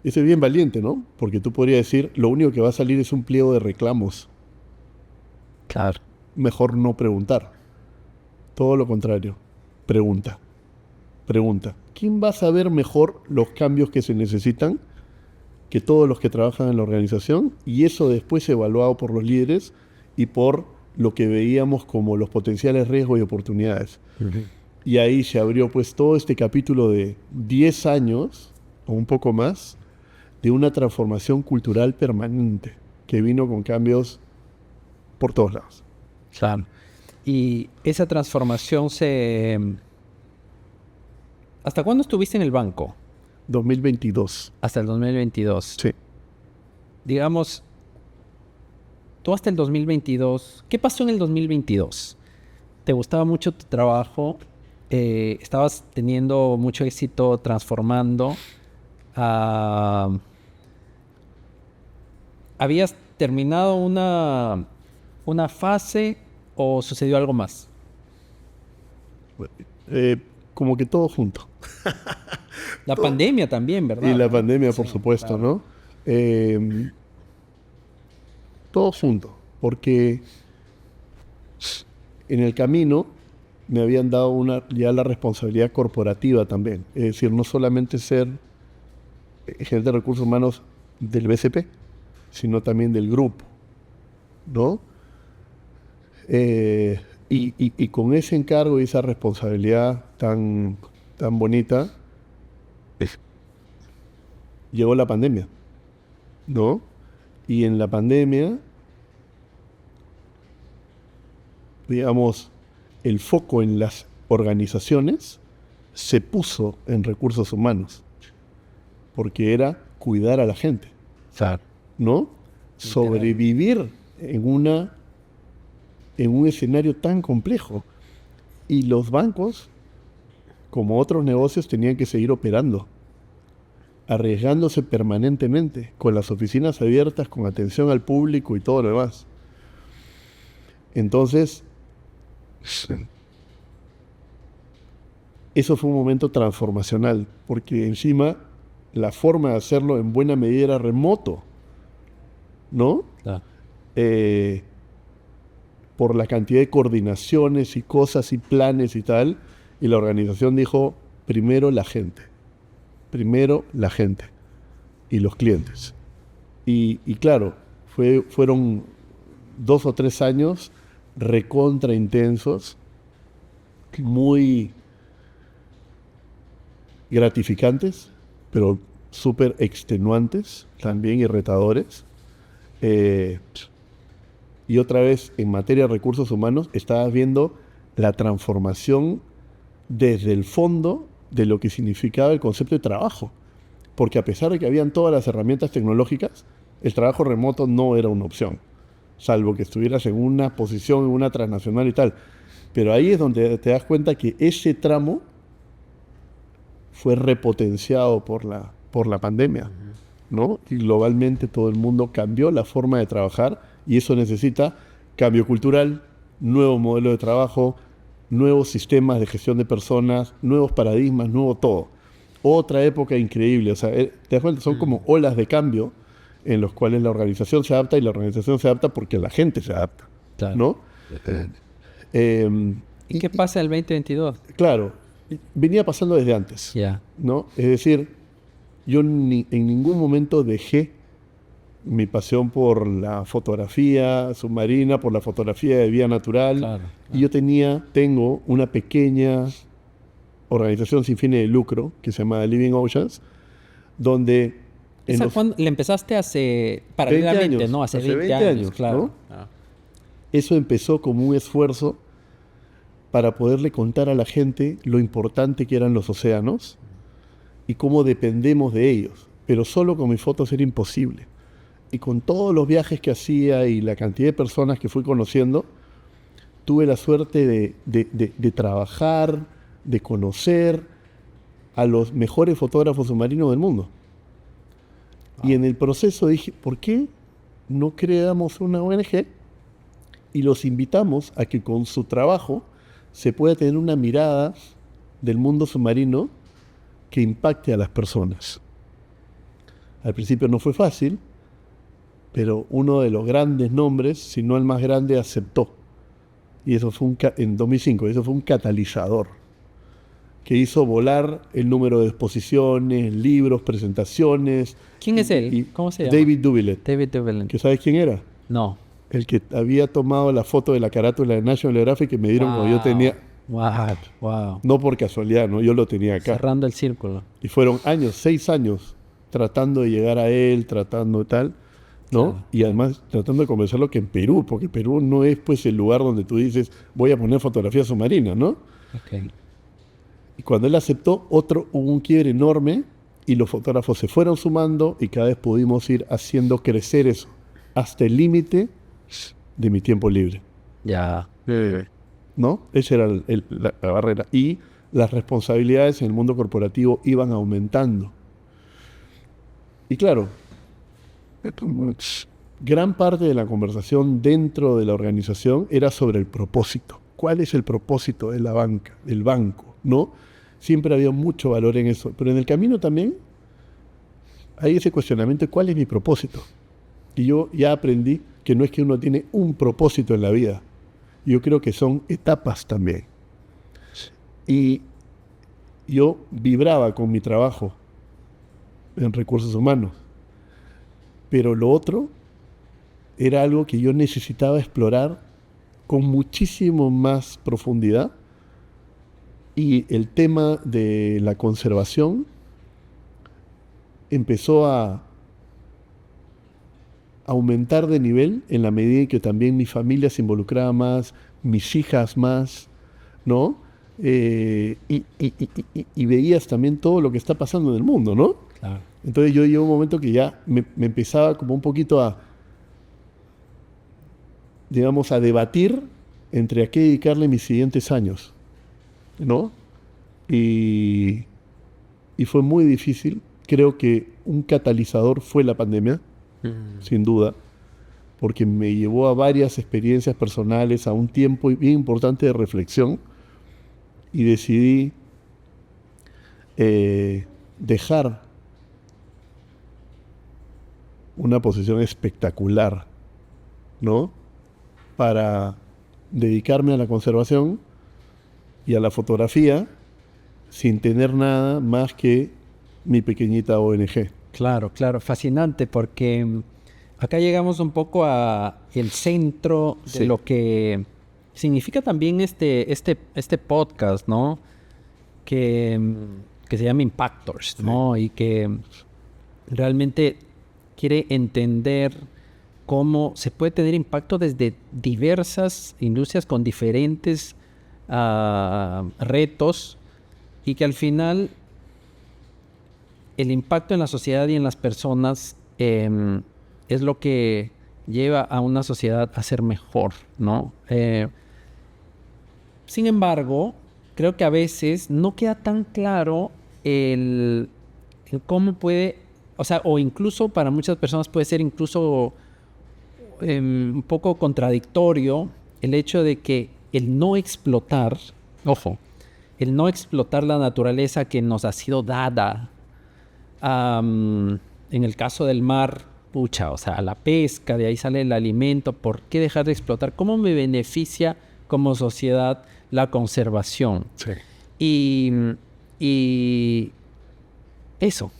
S2: Eso es bien valiente, ¿no? Porque tú podrías decir, lo único que va a salir es un pliego de reclamos.
S1: Claro.
S2: Mejor no preguntar. Todo lo contrario. Pregunta. Pregunta. ¿Quién va a saber mejor los cambios que se necesitan que todos los que trabajan en la organización? Y eso después evaluado por los líderes y por lo que veíamos como los potenciales riesgos y oportunidades. Uh-huh. Y ahí se abrió pues todo este capítulo de 10 años o un poco más de una transformación cultural permanente que vino con cambios por todos lados.
S1: Claro. Y esa transformación se... ¿Hasta cuándo estuviste en el banco?
S2: 2022.
S1: Hasta el 2022.
S2: Sí.
S1: Digamos, tú hasta el 2022, ¿qué pasó en el 2022? ¿Te gustaba mucho tu trabajo? ¿Estabas teniendo mucho éxito transformando? ¿Habías terminado una fase o sucedió algo más?
S2: Como que todo junto.
S1: La pandemia también, ¿verdad?
S2: Y la pandemia, por supuesto, claro. ¿No? Todo junto, porque en el camino me habían dado ya la responsabilidad corporativa también. Es decir, no solamente ser gerente de recursos humanos del BCP, sino también del grupo, ¿no? Y con ese encargo y esa responsabilidad tan bonita, llegó la pandemia, ¿no? Y en la pandemia, digamos, el foco en las organizaciones se puso en recursos humanos, porque era cuidar a la gente, ¿no? Sobrevivir en un escenario tan complejo. Y los bancos, como otros negocios, tenían que seguir operando, arriesgándose permanentemente, con las oficinas abiertas, con atención al público y todo lo demás. Entonces, eso fue un momento transformacional, porque encima la forma de hacerlo en buena medida era remoto. ¿no?
S1: Claro.
S2: Por la cantidad de coordinaciones y cosas y planes y tal, y la organización dijo, primero la gente y los clientes. Y claro, fueron 2 o 3 años recontra intensos, muy gratificantes, pero súper extenuantes también y retadores. Y otra vez, en materia de recursos humanos, estabas viendo la transformación desde el fondo de lo que significaba el concepto de trabajo. Porque a pesar de que habían todas las herramientas tecnológicas, el trabajo remoto no era una opción, salvo que estuvieras en una posición, en una transnacional y tal. Pero ahí es donde te das cuenta que ese tramo fue repotenciado por la pandemia, ¿no? Y globalmente todo el mundo cambió la forma de trabajar y eso necesita cambio cultural, nuevo modelo de trabajo, nuevos sistemas de gestión de personas, nuevos paradigmas, nuevo todo. Otra época increíble, o sea, te das cuenta, son como olas de cambio en los cuales la organización se adapta y la organización se adapta porque la gente se adapta,
S1: Claro.
S2: ¿no?
S1: ¿Y qué pasa el 2022?
S2: Claro, venía pasando desde antes,
S1: Ya.
S2: ¿no? Es decir, yo en ningún momento dejé mi pasión por la fotografía submarina, por la fotografía de vida natural.
S1: Claro.
S2: Y yo tengo una pequeña organización sin fines de lucro que se llama Living Oceans, donde
S1: ¿Esa cuándo le empezaste paralelamente,
S2: 20 años,
S1: ¿no? Hace
S2: hace
S1: 20
S2: 20
S1: años,
S2: años,
S1: claro.
S2: ¿no? Eso empezó como un esfuerzo para poderle contar a la gente lo importante que eran los océanos y cómo dependemos de ellos. Pero solo con mis fotos era imposible. Y con todos los viajes que hacía y la cantidad de personas que fui conociendo, tuve la suerte de trabajar, de conocer a los mejores fotógrafos submarinos del mundo. Y en el proceso dije, ¿por qué no creamos una ONG y los invitamos a que con su trabajo se pueda tener una mirada del mundo submarino que impacte a las personas? Al principio no fue fácil, pero uno de los grandes nombres, si no el más grande, aceptó. Y eso fue en 2005, eso fue un catalizador que hizo volar el número de exposiciones, libros, presentaciones.
S1: ¿Quién es él? ¿Cómo se llama?
S2: David Dubilet.
S1: David Dubilet.
S2: ¿Que sabes quién era?
S1: No.
S2: El que había tomado la foto de la carátula de National Geographic que me dieron cuando yo tenía...
S1: Wow.
S2: No por casualidad, ¿no? Yo lo tenía acá.
S1: Cerrando el círculo.
S2: Y fueron 6 años, tratando de llegar a él, tratando de tal, ¿no?
S1: Claro.
S2: Y además tratando de convencerlo que en Perú, porque Perú no es pues el lugar donde tú dices, voy a poner fotografía submarina, ¿no?
S1: Okay.
S2: Y cuando él aceptó, hubo un quiebre enorme y los fotógrafos se fueron sumando y cada vez pudimos ir haciendo crecer eso hasta el límite de mi tiempo libre.
S1: Ya.
S2: ¿No? Esa era la barrera. Y las responsabilidades en el mundo corporativo iban aumentando. Y claro, gran parte de la conversación dentro de la organización era sobre el propósito. ¿Cuál es el propósito de la banca, del banco? ¿No? Siempre había mucho valor en eso. Pero en el camino también hay ese cuestionamiento de cuál es mi propósito. Y yo ya aprendí que no es que uno tiene un propósito en la vida. Yo creo que son etapas también. Y yo vibraba con mi trabajo en recursos humanos. Pero lo otro era algo que yo necesitaba explorar con muchísimo más profundidad. Y el tema de la conservación empezó a aumentar de nivel en la medida en que también mi familia se involucraba más, mis hijas más, ¿no? Y veías también todo lo que está pasando en el mundo, ¿no?
S1: Claro.
S2: Entonces yo llegó un momento que ya me empezaba como un poquito a, digamos, a debatir entre a qué dedicarle mis siguientes años, ¿no? Y fue muy difícil. Creo que un catalizador fue la pandemia, sin duda, porque me llevó a varias experiencias personales, a un tiempo bien importante de reflexión, y decidí dejar una posición espectacular, ¿no? Para dedicarme a la conservación y a la fotografía sin tener nada más que mi pequeñita ONG.
S1: Claro, claro, fascinante porque acá llegamos un poco a el centro de lo que significa también este podcast, ¿no? Que se llama Impactors, ¿no? Y que realmente quiere entender cómo se puede tener impacto desde diversas industrias con diferentes retos y que al final el impacto en la sociedad y en las personas es lo que lleva a una sociedad a ser mejor, ¿no? Sin embargo, creo que a veces no queda tan claro el cómo puede, o sea, o incluso para muchas personas puede ser incluso un poco contradictorio el hecho de que el no explotar, ojo, el no explotar la naturaleza que nos ha sido dada, en el caso del mar, pucha, o sea, la pesca, de ahí sale el alimento, ¿por qué dejar de explotar? ¿Cómo me beneficia como sociedad la conservación?
S2: Sí.
S1: Y eso,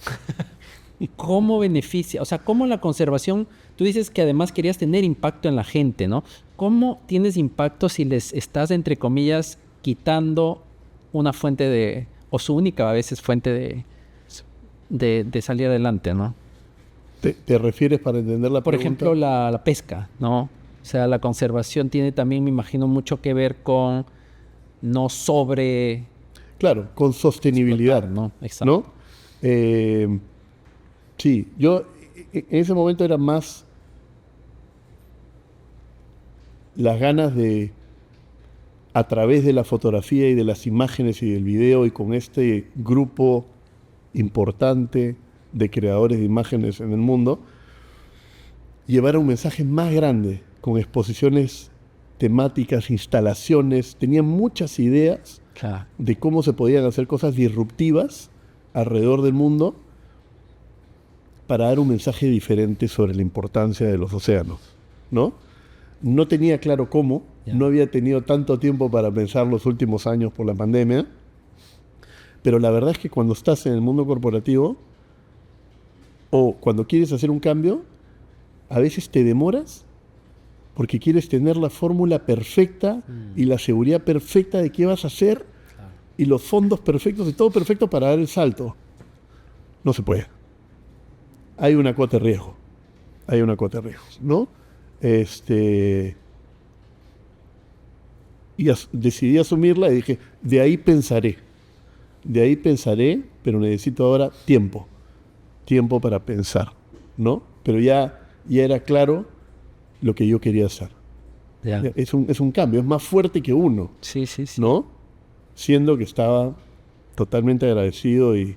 S1: ¿cómo beneficia? O sea, ¿cómo la conservación? Tú dices que además querías tener impacto en la gente, ¿no? ¿Cómo tienes impacto si les estás, entre comillas, quitando una fuente de, o su única a veces fuente de salir adelante, ¿no?
S2: ¿Te refieres para entender la
S1: Por
S2: pregunta?
S1: ejemplo, la pesca, ¿no? O sea, la conservación tiene también, me imagino, mucho que ver con no sobre...
S2: Claro, con sostenibilidad,
S1: ¿no? Exacto.
S2: ¿no? Sí, yo en ese momento era más las ganas de, a través de la fotografía y de las imágenes y del video y con este grupo importante de creadores de imágenes en el mundo, llevar un mensaje más grande, con exposiciones temáticas, instalaciones. Tenía muchas ideas de cómo se podían hacer cosas disruptivas alrededor del mundo para dar un mensaje diferente sobre la importancia de los océanos, ¿no? No tenía claro cómo, no había tenido tanto tiempo para pensar los últimos años por la pandemia, pero la verdad es que cuando estás en el mundo corporativo o cuando quieres hacer un cambio, a veces te demoras porque quieres tener la fórmula perfecta y la seguridad perfecta de qué vas a hacer y los fondos perfectos y todo perfecto para dar el salto. No se puede. Hay una cuota de riesgo. Hay una cuota de riesgo, ¿no? Y decidí asumirla y dije, de ahí pensaré, pero necesito ahora tiempo para pensar, ¿no? Pero ya era claro lo que yo quería hacer. Es un cambio, es más fuerte que uno,
S1: sí.
S2: ¿no? Siendo que estaba totalmente agradecido y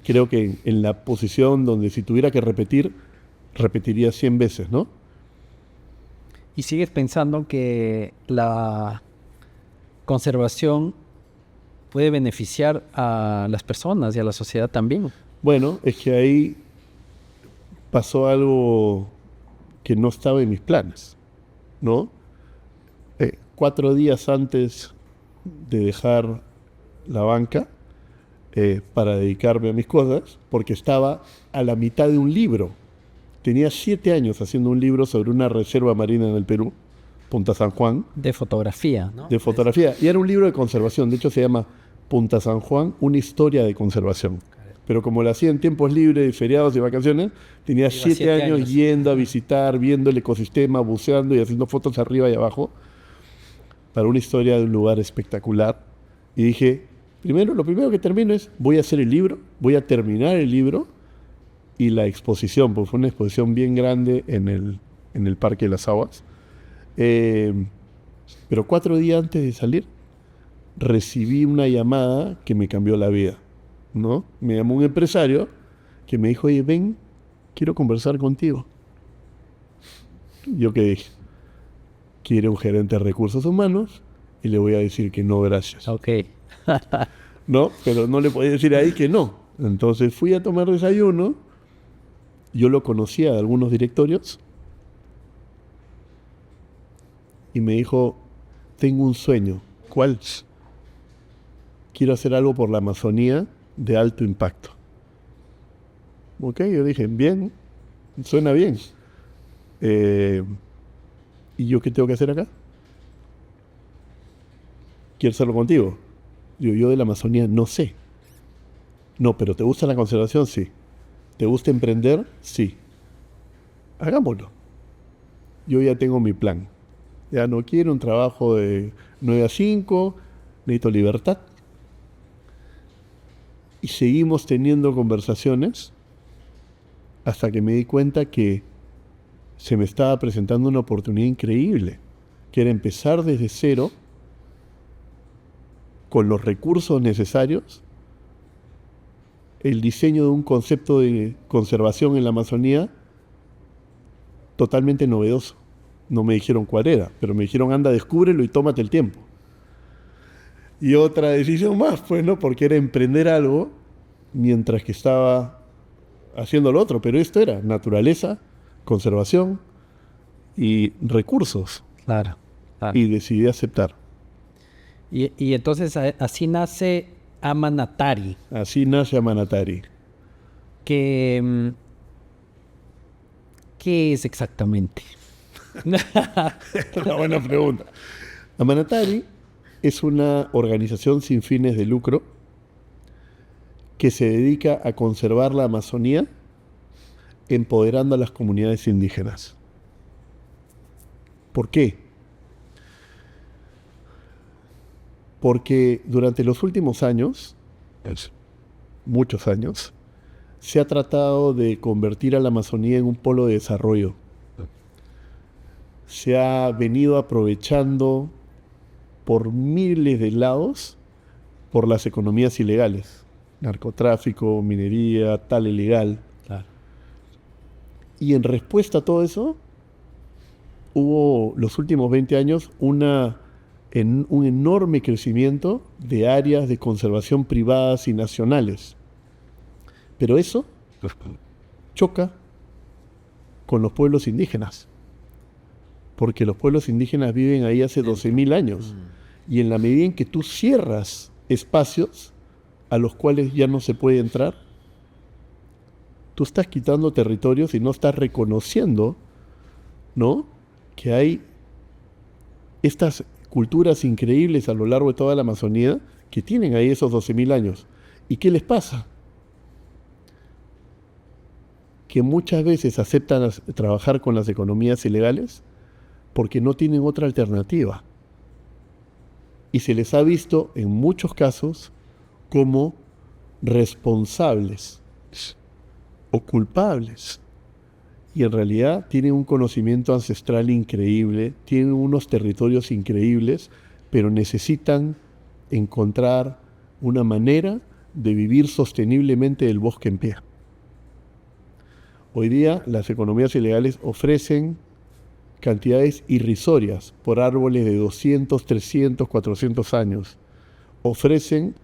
S2: creo que en la posición donde si tuviera que repetir, repetiría 100 veces, ¿no?
S1: ¿Y sigues pensando que la conservación puede beneficiar a las personas y a la sociedad también?
S2: Bueno, es que ahí pasó algo que no estaba en mis planes, ¿no? 4 días antes de dejar la banca para dedicarme a mis cosas, porque estaba a la mitad de un libro. Tenía 7 años haciendo un libro sobre una reserva marina en el Perú, Punta San Juan.
S1: De fotografía, ¿no?
S2: De fotografía. Y era un libro de conservación. De hecho, se llama Punta San Juan, una historia de conservación. Pero como lo hacía en tiempos libres, feriados y vacaciones, tenía 7 años yendo a visitar, viendo el ecosistema, buceando y haciendo fotos arriba y abajo para una historia de un lugar espectacular. Y dije, lo primero que termino es, voy a hacer el libro, voy a terminar el libro y la exposición, porque fue una exposición bien grande en el Parque de las Aguas. Pero 4 días antes de salir, recibí una llamada que me cambió la vida, ¿no? Me llamó un empresario que me dijo, oye, ven, quiero conversar contigo. Yo que dije, quiere un gerente de recursos humanos y le voy a decir que no, gracias.
S1: Ok.
S2: No, pero no le podía decir ahí que no. Entonces fui a tomar desayuno Yo lo conocía de algunos directorios y me dijo, tengo un sueño. ¿Cuál? Quiero hacer algo por la Amazonía de alto impacto. Ok, yo dije, bien, suena bien. ¿Y yo qué tengo que hacer acá? Quiero hacerlo contigo. Yo de la Amazonía no sé. No, pero ¿te gusta la conservación? Sí. ¿Te gusta emprender? Sí. Hagámoslo. Yo ya tengo mi plan. Ya no quiero un trabajo de 9 a 5, necesito libertad. Y seguimos teniendo conversaciones hasta que me di cuenta que se me estaba presentando una oportunidad increíble, que era empezar desde cero, con los recursos necesarios, el diseño de un concepto de conservación en la Amazonía totalmente novedoso. No me dijeron cuál era, pero me dijeron, anda, descúbrelo y tómate el tiempo. Y otra decisión más, pues, ¿no? Porque era emprender algo mientras que estaba haciendo lo otro. Pero esto era naturaleza, conservación y recursos.
S1: Claro.
S2: Y decidí aceptar.
S1: Y entonces así nace Amanatari.
S2: Así nace Amanatari.
S1: ¿Qué es exactamente?
S2: Una buena pregunta. Amanatari es una organización sin fines de lucro que se dedica a conservar la Amazonía empoderando a las comunidades indígenas. ¿Por qué? Porque durante los últimos años, muchos años, se ha tratado de convertir a la Amazonía en un polo de desarrollo. Se ha venido aprovechando por miles de lados por las economías ilegales. Narcotráfico, minería, tal ilegal.
S1: Claro.
S2: Y en respuesta a todo eso, hubo los últimos 20 años un enorme crecimiento de áreas de conservación privadas y nacionales. Pero eso choca con los pueblos indígenas, porque los pueblos indígenas viven ahí hace 12.000 años. Y en la medida en que tú cierras espacios a los cuales ya no se puede entrar, tú estás quitando territorios y no estás reconociendo, ¿no?, que hay estas culturas increíbles a lo largo de toda la Amazonía que tienen ahí esos 12.000 años. ¿Y qué les pasa? Que muchas veces aceptan trabajar con las economías ilegales porque no tienen otra alternativa. Y se les ha visto en muchos casos como responsables o culpables. Y en realidad tienen un conocimiento ancestral increíble, tienen unos territorios increíbles, pero necesitan encontrar una manera de vivir sosteniblemente el bosque en pie. Hoy día las economías ilegales ofrecen cantidades irrisorias por árboles de 200, 300, 400 años. Ofrecen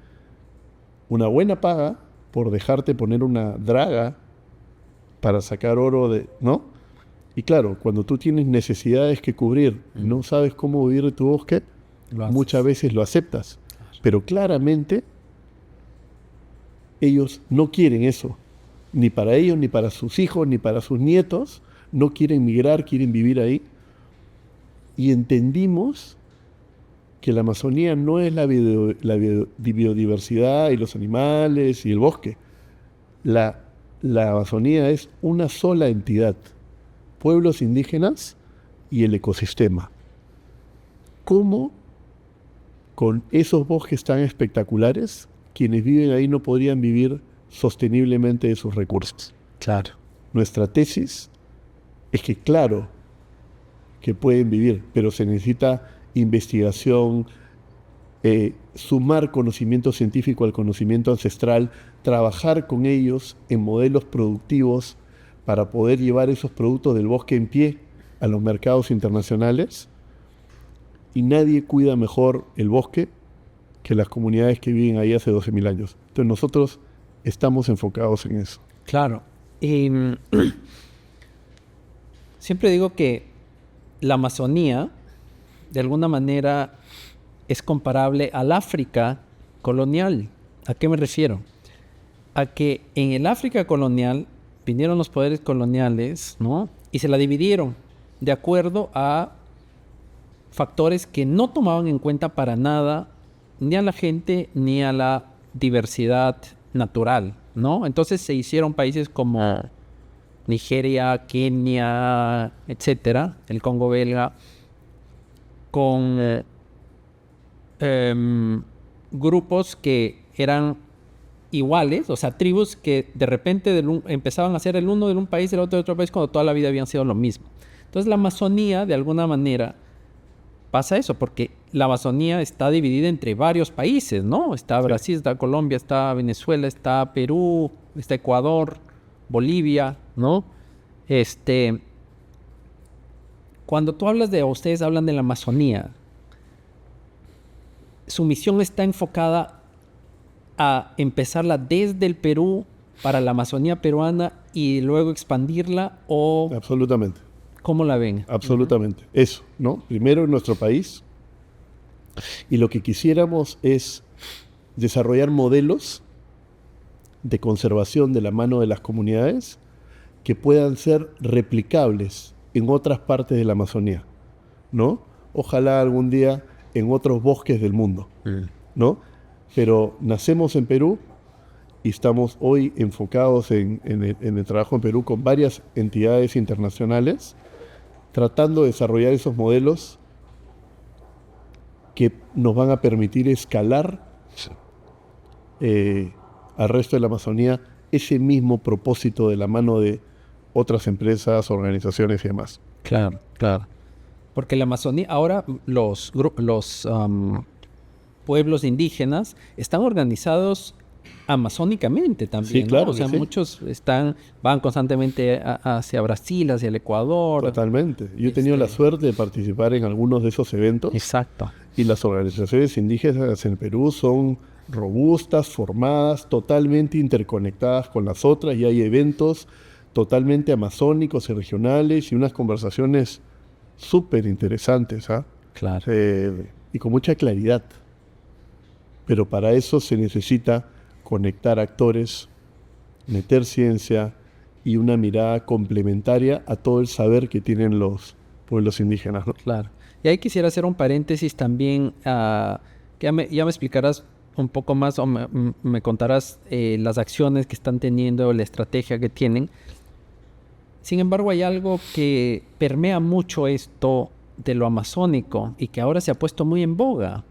S2: una buena paga por dejarte poner una draga para sacar oro, ¿no? Y claro, cuando tú tienes necesidades que cubrir, no sabes cómo vivir de tu bosque, muchas veces lo aceptas. Pero claramente ellos no quieren eso. Ni para ellos, ni para sus hijos, ni para sus nietos. No quieren migrar, quieren vivir ahí. Y entendimos que la Amazonía no es la biodiversidad y los animales y el bosque. La Amazonía es una sola entidad, pueblos indígenas y el ecosistema. ¿Cómo con esos bosques tan espectaculares quienes viven ahí no podrían vivir sosteniblemente de sus recursos?
S1: Claro.
S2: Nuestra tesis es que claro que pueden vivir, pero se necesita investigación, sumar conocimiento científico al conocimiento ancestral, trabajar con ellos en modelos productivos para poder llevar esos productos del bosque en pie a los mercados internacionales. Y nadie cuida mejor el bosque que las comunidades que viven ahí hace 12.000 años. Entonces nosotros estamos enfocados en eso.
S1: Claro. Siempre digo que la Amazonía, de alguna manera, es comparable al África colonial. ¿A qué me refiero? A que en el África colonial vinieron los poderes coloniales, ¿no? Y se la dividieron de acuerdo a factores que no tomaban en cuenta para nada ni a la gente ni a la diversidad natural, ¿no? Entonces se hicieron países como Nigeria, Kenia, etcétera, el Congo belga, con grupos que eran iguales, o sea, tribus que de repente empezaban a ser el uno de un país, el otro de otro país, cuando toda la vida habían sido lo mismo. Entonces la Amazonía, de alguna manera, pasa eso, porque la Amazonía está dividida entre varios países, ¿no? Está Brasil, está Colombia, está Venezuela, está Perú, está Ecuador, Bolivia, ¿no? Cuando tú hablas de, o ustedes hablan de la Amazonía, su misión está enfocada a empezarla desde el Perú para la Amazonía peruana y luego expandirla, o...
S2: Absolutamente.
S1: ¿Cómo la ven?
S2: Absolutamente. Eso, ¿no? Primero en nuestro país. Y lo que quisiéramos es desarrollar modelos de conservación de la mano de las comunidades que puedan ser replicables en otras partes de la Amazonía, ¿no? Ojalá algún día en otros bosques del mundo, ¿no? Pero nacemos en Perú y estamos hoy enfocados en el trabajo en Perú con varias entidades internacionales, tratando de desarrollar esos modelos que nos van a permitir escalar al resto de la Amazonía ese mismo propósito de la mano de otras empresas, organizaciones y demás.
S1: Claro, claro. Porque la Amazonía, ahora los pueblos indígenas están organizados amazónicamente también,
S2: sí, claro,
S1: ¿no? O sea, muchos van constantemente hacia Brasil, hacia el Ecuador.
S2: Totalmente. Yo he tenido la suerte de participar en algunos de esos eventos.
S1: Exacto.
S2: Y las organizaciones indígenas en Perú son robustas, formadas, totalmente interconectadas con las otras, y hay eventos totalmente amazónicos y regionales y unas conversaciones súper interesantes, ¿ah?
S1: Claro.
S2: Y con mucha claridad. Pero para eso se necesita conectar actores, meter ciencia y una mirada complementaria a todo el saber que tienen los pueblos indígenas, ¿no?
S1: Claro. Y ahí quisiera hacer un paréntesis también, que ya me explicarás un poco más, o me contarás las acciones que están teniendo, la estrategia que tienen. Sin embargo, hay algo que permea mucho esto de lo amazónico y que ahora se ha puesto muy en boga,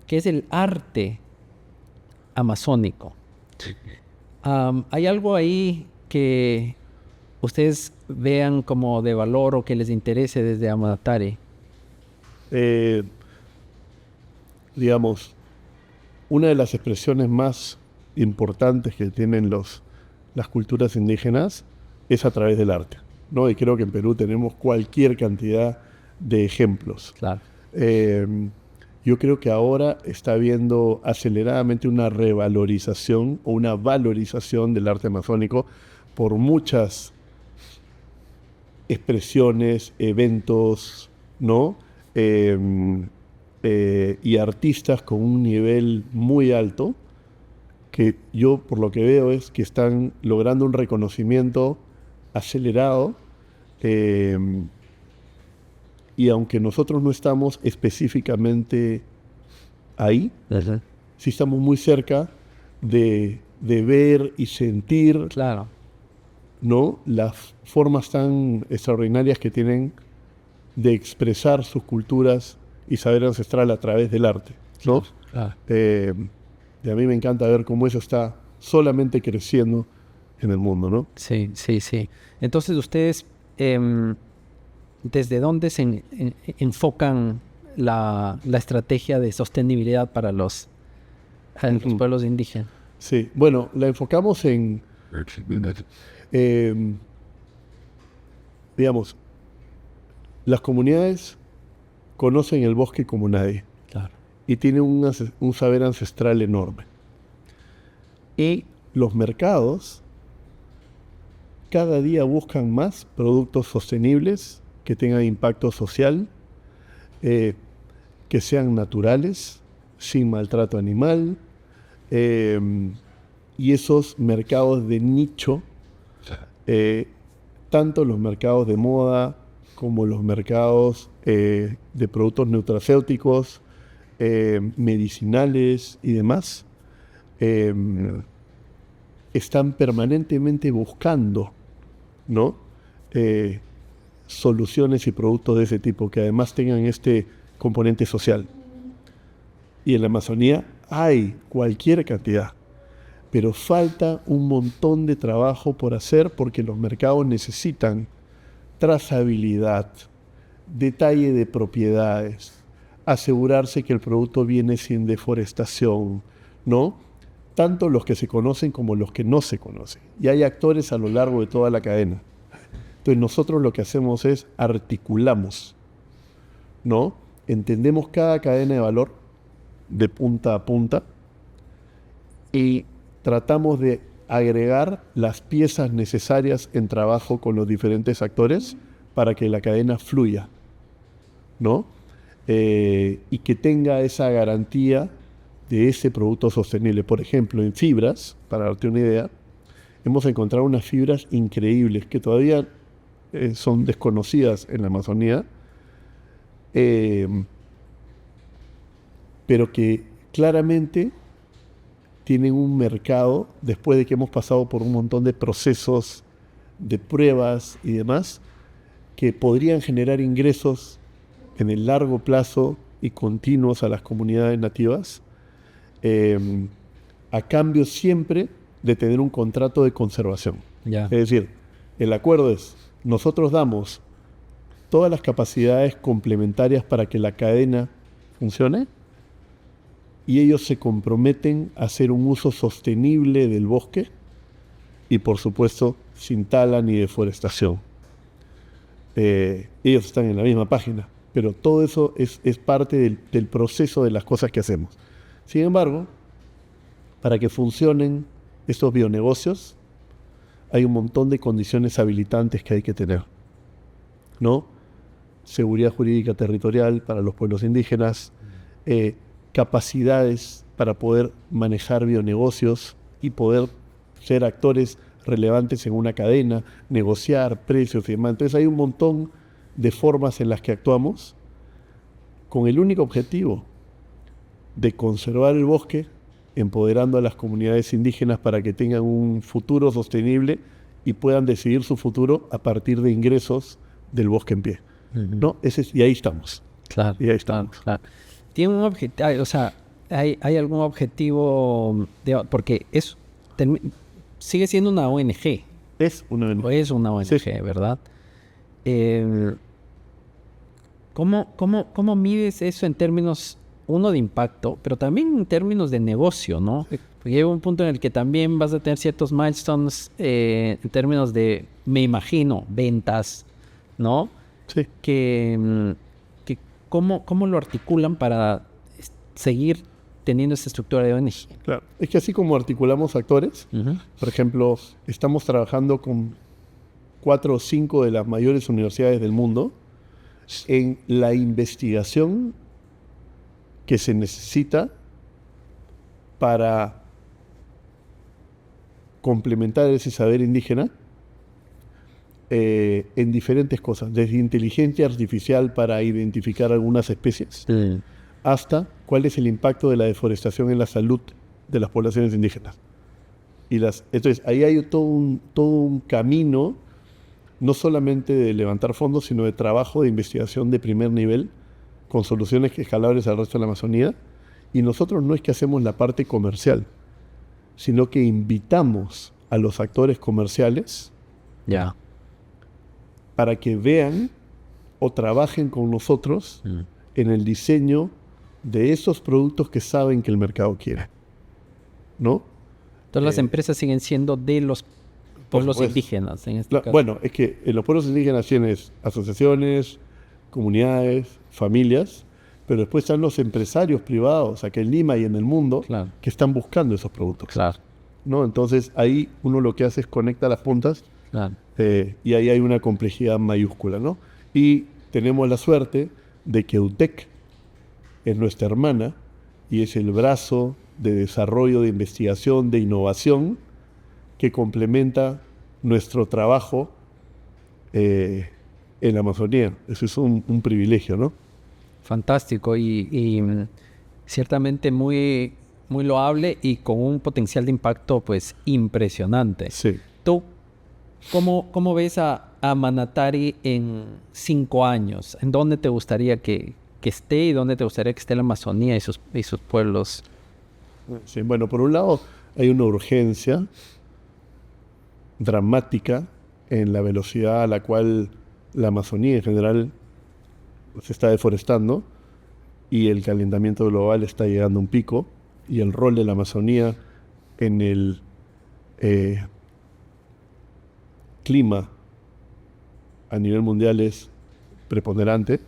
S1: que es el arte amazónico. ¿Hay algo ahí que ustedes vean como de valor o que les interese desde Amatare?
S2: Digamos, una de las expresiones más importantes que tienen las culturas indígenas es a través del arte, ¿no? Y creo que en Perú tenemos cualquier cantidad de ejemplos.
S1: Claro.
S2: Yo creo que ahora está habiendo aceleradamente una revalorización o una valorización del arte amazónico por muchas expresiones, eventos, ¿no? Y artistas con un nivel muy alto, que yo por lo que veo es que están logrando un reconocimiento acelerado, y aunque nosotros no estamos específicamente ahí, sí estamos muy cerca de ver y sentir,
S1: claro,
S2: ¿no?, las formas tan extraordinarias que tienen de expresar sus culturas y saber ancestral a través del arte, ¿no?
S1: Claro.
S2: Y a mí me encanta ver cómo eso está solamente creciendo en el mundo, ¿no?
S1: Sí, sí, sí. Entonces, ustedes, ¿desde dónde se enfocan la estrategia de sostenibilidad para los pueblos indígenas?
S2: Sí, bueno, la enfocamos en, digamos, las comunidades conocen el bosque como nadie.
S1: Claro.
S2: Y tienen un saber ancestral enorme. Y los mercados cada día buscan más productos sostenibles que tengan impacto social, que sean naturales, sin maltrato animal, y esos mercados de nicho, tanto los mercados de moda como los mercados de productos nutracéuticos, medicinales y demás, están permanentemente buscando, ¿no? Soluciones y productos de ese tipo que además tengan este componente social. Y en la Amazonía hay cualquier cantidad, pero falta un montón de trabajo por hacer porque los mercados necesitan trazabilidad, detalle de propiedades, asegurarse que el producto viene sin deforestación, ¿no? Tanto los que se conocen como los que no se conocen. Y hay actores a lo largo de toda la cadena. Entonces nosotros lo que hacemos es articulamos, ¿no? Entendemos cada cadena de valor de punta a punta y tratamos de agregar las piezas necesarias en trabajo con los diferentes actores para que la cadena fluya, ¿no? Y que tenga esa garantía de ese producto sostenible. Por ejemplo, en fibras, para darte una idea, hemos encontrado unas fibras increíbles que todavía son desconocidas en la Amazonía, pero que claramente tienen un mercado después de que hemos pasado por un montón de procesos, de pruebas y demás, que podrían generar ingresos en el largo plazo y continuos a las comunidades nativas, a cambio siempre de tener un contrato de conservación.
S1: Ya.
S2: Es decir, el acuerdo es, nosotros damos todas las capacidades complementarias para que la cadena funcione y ellos se comprometen a hacer un uso sostenible del bosque y, por supuesto, sin tala ni deforestación. Ellos están en la misma página, pero todo eso es parte del proceso de las cosas que hacemos. Sin embargo, para que funcionen estos bionegocios, hay un montón de condiciones habilitantes que hay que tener, ¿no? Seguridad jurídica territorial para los pueblos indígenas, capacidades para poder manejar bionegocios y poder ser actores relevantes en una cadena, negociar precios y demás. Entonces hay un montón de formas en las que actuamos con el único objetivo de conservar el bosque, empoderando a las comunidades indígenas para que tengan un futuro sostenible y puedan decidir su futuro a partir de ingresos del bosque en pie. ¿No? Y ahí estamos.
S1: Claro.
S2: Y ahí estamos.
S1: Claro. ¿Tiene un objetivo? O sea, ¿hay algún objetivo? Porque sigue siendo una ONG.
S2: Es una ONG.
S1: O es una ONG, sí. ¿Verdad? ¿Cómo mides eso en términos, uno, de impacto, pero también en términos de negocio, ¿no? Porque llega un punto en el que también vas a tener ciertos milestones en términos de, me imagino, ventas, ¿no?
S2: Sí.
S1: ¿Cómo lo articulan para seguir teniendo esta estructura de ONG?
S2: Claro. Es que así como articulamos actores, por ejemplo, estamos trabajando con 4 o 5 de las mayores universidades del mundo en la investigación que se necesita para complementar ese saber indígena en diferentes cosas, desde inteligencia artificial para identificar algunas especies, hasta cuál es el impacto de la deforestación en la salud de las poblaciones indígenas. Entonces, ahí hay todo un camino, no solamente de levantar fondos, sino de trabajo de investigación de primer nivel, con soluciones escalables al resto de la Amazonía. Y nosotros no es que hacemos la parte comercial, sino que invitamos a los actores comerciales para que vean o trabajen con nosotros en el diseño de esos productos que saben que el mercado quiere, ¿no?
S1: Entonces las empresas siguen siendo de los pueblos indígenas en este caso.
S2: Bueno, es que en los pueblos indígenas tienes asociaciones, comunidades, familias, pero después están los empresarios privados, aquí en Lima y en el mundo, que están buscando esos productos.
S1: Claro.
S2: ¿No? Entonces ahí uno lo que hace es conecta las puntas
S1: Claro.
S2: Y ahí hay una complejidad mayúscula, ¿no? Y tenemos la suerte de que UTEC es nuestra hermana y es el brazo de desarrollo, de investigación, de innovación que complementa nuestro trabajo en la Amazonía. Eso es un privilegio, ¿no?
S1: Fantástico y ciertamente muy, muy loable y con un potencial de impacto pues impresionante.
S2: Sí.
S1: ¿Tú cómo ves a Manatari en 5 años? ¿En dónde te gustaría que esté y dónde te gustaría que esté la Amazonía y sus pueblos?
S2: Sí, bueno, por un lado hay una urgencia dramática en la velocidad a la cual la Amazonía en general se está deforestando y el calentamiento global está llegando a un pico y el rol de la Amazonía en el clima a nivel mundial es preponderante.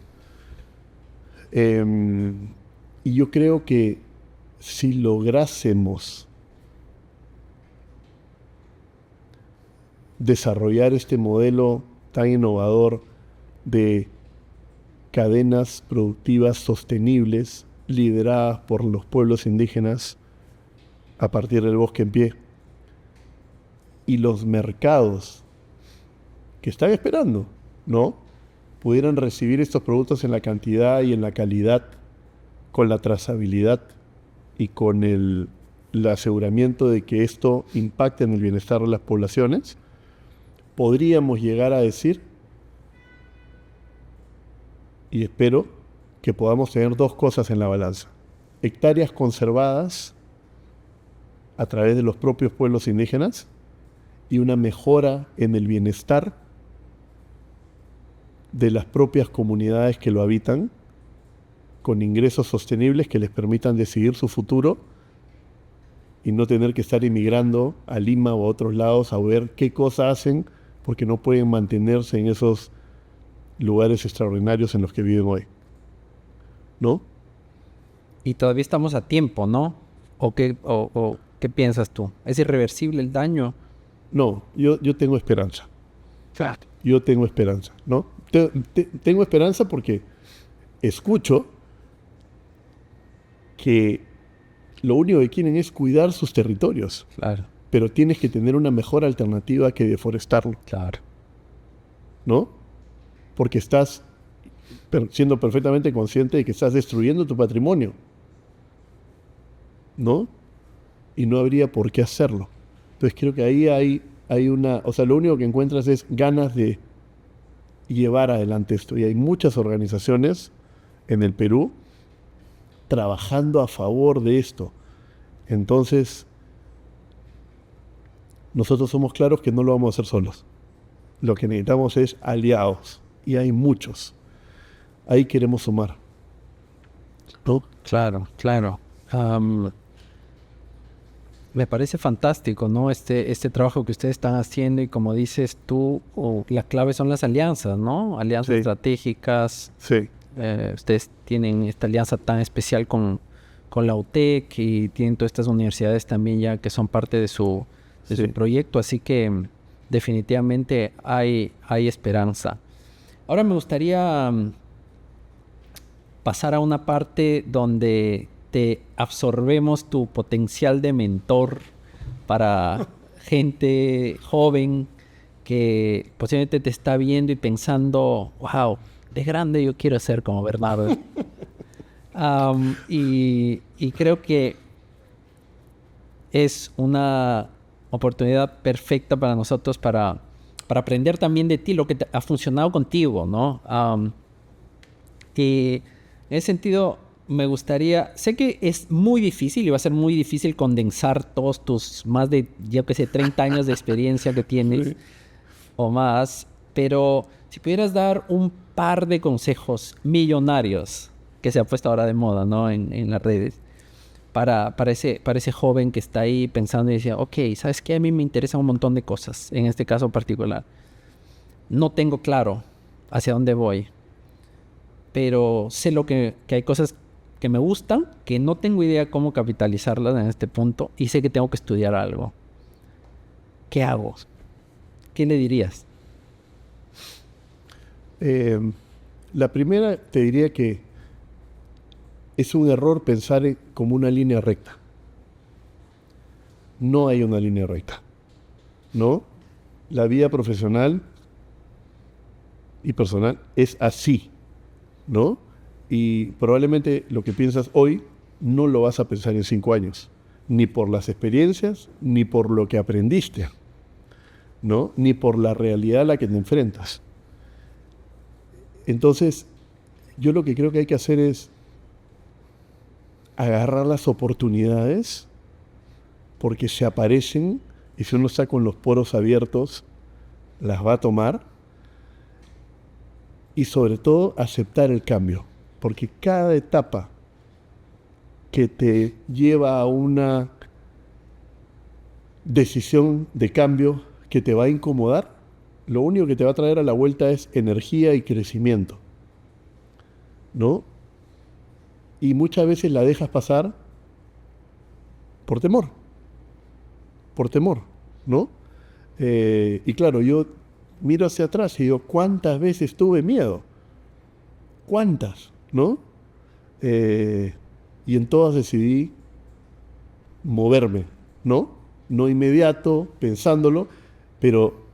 S2: Y yo creo que si lográsemos desarrollar este modelo tan innovador de cadenas productivas sostenibles lideradas por los pueblos indígenas a partir del bosque en pie y los mercados que están esperando, ¿no?, pudieran recibir estos productos en la cantidad y en la calidad, con la trazabilidad y con el aseguramiento de que esto impacte en el bienestar de las poblaciones, podríamos llegar a decir, y espero que podamos tener dos cosas en la balanza: hectáreas conservadas a través de los propios pueblos indígenas y una mejora en el bienestar de las propias comunidades que lo habitan, con ingresos sostenibles que les permitan decidir su futuro y no tener que estar emigrando a Lima o a otros lados a ver qué cosas hacen porque no pueden mantenerse en esos lugares extraordinarios en los que viven hoy, ¿no?
S1: Y todavía estamos a tiempo, ¿no? ¿O qué piensas tú? ¿Es irreversible el daño?
S2: No, yo tengo esperanza.
S1: Claro.
S2: Yo tengo esperanza, ¿no? Tengo esperanza porque escucho que lo único que quieren es cuidar sus territorios.
S1: Claro.
S2: Pero tienes que tener una mejor alternativa que deforestarlo.
S1: Claro.
S2: ¿No? Porque estás siendo perfectamente consciente de que estás destruyendo tu patrimonio, ¿no? Y no habría por qué hacerlo. Entonces creo que ahí hay una... O sea, lo único que encuentras es ganas de llevar adelante esto. Y hay muchas organizaciones en el Perú trabajando a favor de esto. Entonces, nosotros somos claros que no lo vamos a hacer solos. Lo que necesitamos es aliados. Y hay muchos. Ahí queremos sumar, ¿no?
S1: Claro, claro. Me parece fantástico, ¿no? Este trabajo que ustedes están haciendo y como dices tú, la clave son las alianzas, ¿no? Alianzas estratégicas.
S2: Sí.
S1: Ustedes tienen esta alianza tan especial con la UTEC y tienen todas estas universidades también ya que son parte de su proyecto, así que definitivamente hay esperanza. Ahora me gustaría pasar a una parte donde te absorbemos tu potencial de mentor para gente joven que posiblemente te está viendo y pensando, wow, de grande yo quiero ser como Bernardo. Y creo que es una oportunidad perfecta para nosotros para aprender también de ti, lo que ha funcionado contigo, ¿no? Y en ese sentido me gustaría, sé que es muy difícil y va a ser muy difícil condensar todos tus más de, yo que sé, 30 años de experiencia que tienes o más, pero si pudieras dar un par de consejos millonarios que se ha puesto ahora de moda, ¿no? en las redes, para ese joven que está ahí pensando y decía, ok, ¿sabes qué? A mí me interesan un montón de cosas, en este caso particular. No tengo claro hacia dónde voy, pero sé que hay cosas que me gustan, que no tengo idea cómo capitalizarlas en este punto y sé que tengo que estudiar algo. ¿Qué hago? ¿qué le dirías?
S2: La primera te diría que es un error pensar como una línea recta. No hay una línea recta, ¿no? La vida profesional y personal es así, ¿no? Y probablemente lo que piensas hoy no lo vas a pensar en 5 años, ni por las experiencias, ni por lo que aprendiste, ¿no? Ni por la realidad a la que te enfrentas. Entonces, yo lo que creo que hay que hacer es agarrar las oportunidades porque se aparecen y si uno está con los poros abiertos, las va a tomar y sobre todo aceptar el cambio, porque cada etapa que te lleva a una decisión de cambio que te va a incomodar, lo único que te va a traer a la vuelta es energía y crecimiento, ¿no? Y muchas veces la dejas pasar por temor, ¿no? Y claro, yo miro hacia atrás y digo, ¿cuántas veces tuve miedo? ¿Cuántas? ¿No? Y en todas decidí moverme, ¿no? No inmediato, pensándolo, pero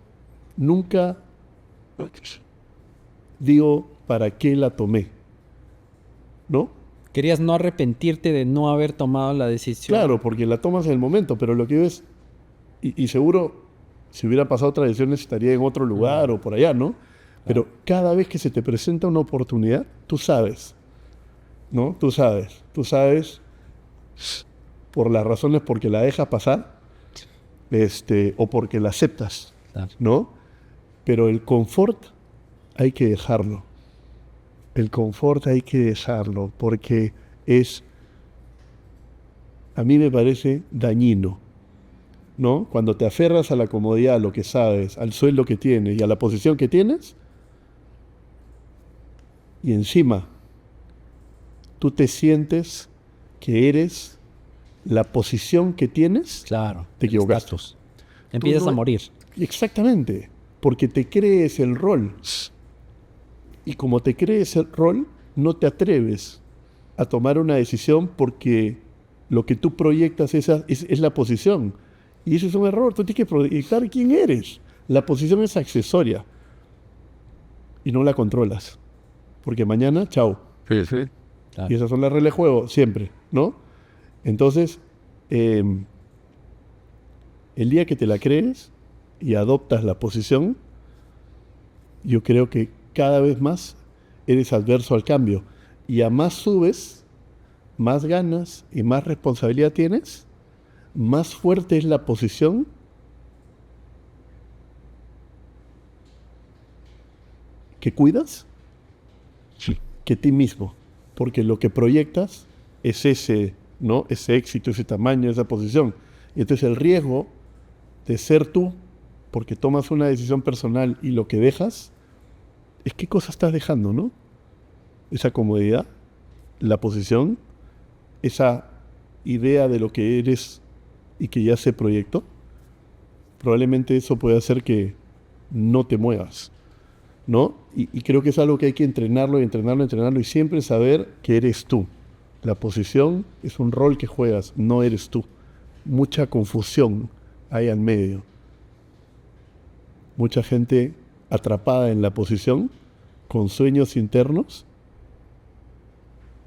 S2: nunca digo para qué la tomé, ¿no?
S1: Querías no arrepentirte de no haber tomado la decisión.
S2: Claro, porque la tomas en el momento, pero lo que ves, y seguro si hubiera pasado otra decisión estaría en otro lugar o por allá, ¿no? Pero cada vez que se te presenta una oportunidad, tú sabes, ¿no? Tú sabes por las razones por que la dejas pasar, o porque la aceptas, ¿no? Pero el confort hay que dejarlo. El confort hay que dejarlo porque a mí me parece dañino, ¿no? Cuando te aferras a la comodidad, a lo que sabes, al sueldo que tienes y a la posición que tienes, y encima tú te sientes que eres la posición que tienes,
S1: claro,
S2: te equivocaste.
S1: Empiezas a morir.
S2: Exactamente, porque te crees el rol. Y como te crees el rol, no te atreves a tomar una decisión porque lo que tú proyectas es la posición. Y eso es un error. Tú tienes que proyectar quién eres. La posición es accesoria. Y no la controlas. Porque mañana, chao.
S1: Sí. Claro.
S2: Y esas son las reglas de juego, siempre, ¿no? Entonces, el día que te la crees y adoptas la posición, yo creo que cada vez más eres adverso al cambio. Y a más subes, más ganas y más responsabilidad tienes, más fuerte es la posición que cuidas que ti mismo. Porque lo que proyectas es ese, ¿no? Ese éxito, ese tamaño, esa posición. Y entonces el riesgo de ser tú, porque tomas una decisión personal y lo que dejas, es qué cosa estás dejando, ¿no? Esa comodidad, la posición, esa idea de lo que eres y que ya se proyectó. Probablemente eso puede hacer que no te muevas, ¿no? Y creo que es algo que hay que entrenarlo y siempre saber que eres tú. La posición es un rol que juegas, no eres tú. Mucha confusión hay en medio. Mucha gente atrapada en la posición, con sueños internos,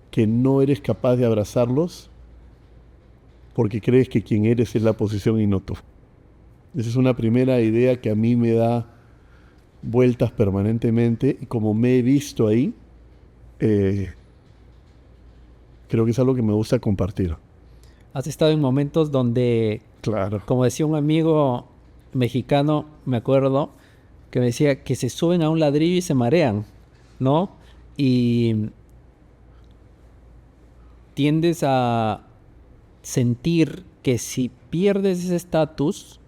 S2: que no eres capaz de abrazarlos porque crees que quien eres es la posición y no tú. Esa es una primera idea que a mí me da vueltas permanentemente y como me he visto ahí, creo que es algo que me gusta compartir.
S1: Has estado en momentos donde,
S2: claro,
S1: como decía un amigo mexicano, me acuerdo, que me decía que se suben a un ladrillo y se marean, ¿no? Y tiendes a sentir que si pierdes ese estatus,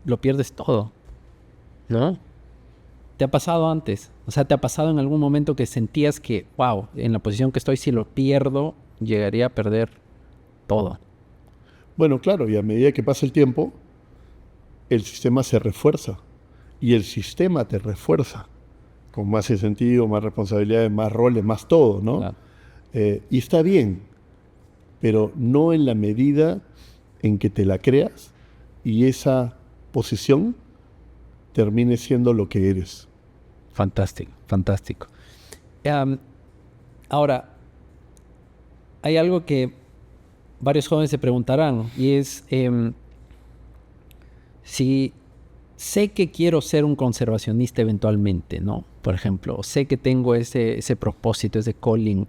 S1: lo pierdes todo, ¿no? ¿Te ha pasado antes? O sea, ¿te ha pasado en algún momento que sentías que, wow, en la posición que estoy, si lo pierdo, llegaría a perder todo?
S2: Bueno, claro, y a medida que pasa el tiempo, el sistema se refuerza, y el sistema te refuerza con más incentivo, más responsabilidades, más roles, más todo, ¿no?
S1: Claro.
S2: Y está bien, pero no en la medida en que te la creas y esa posición termine siendo lo que eres.
S1: Fantástico, fantástico. Ahora, hay algo que varios jóvenes se preguntarán y es si sé que quiero ser un conservacionista eventualmente, ¿no? Por ejemplo, o sé que tengo ese propósito, ese calling.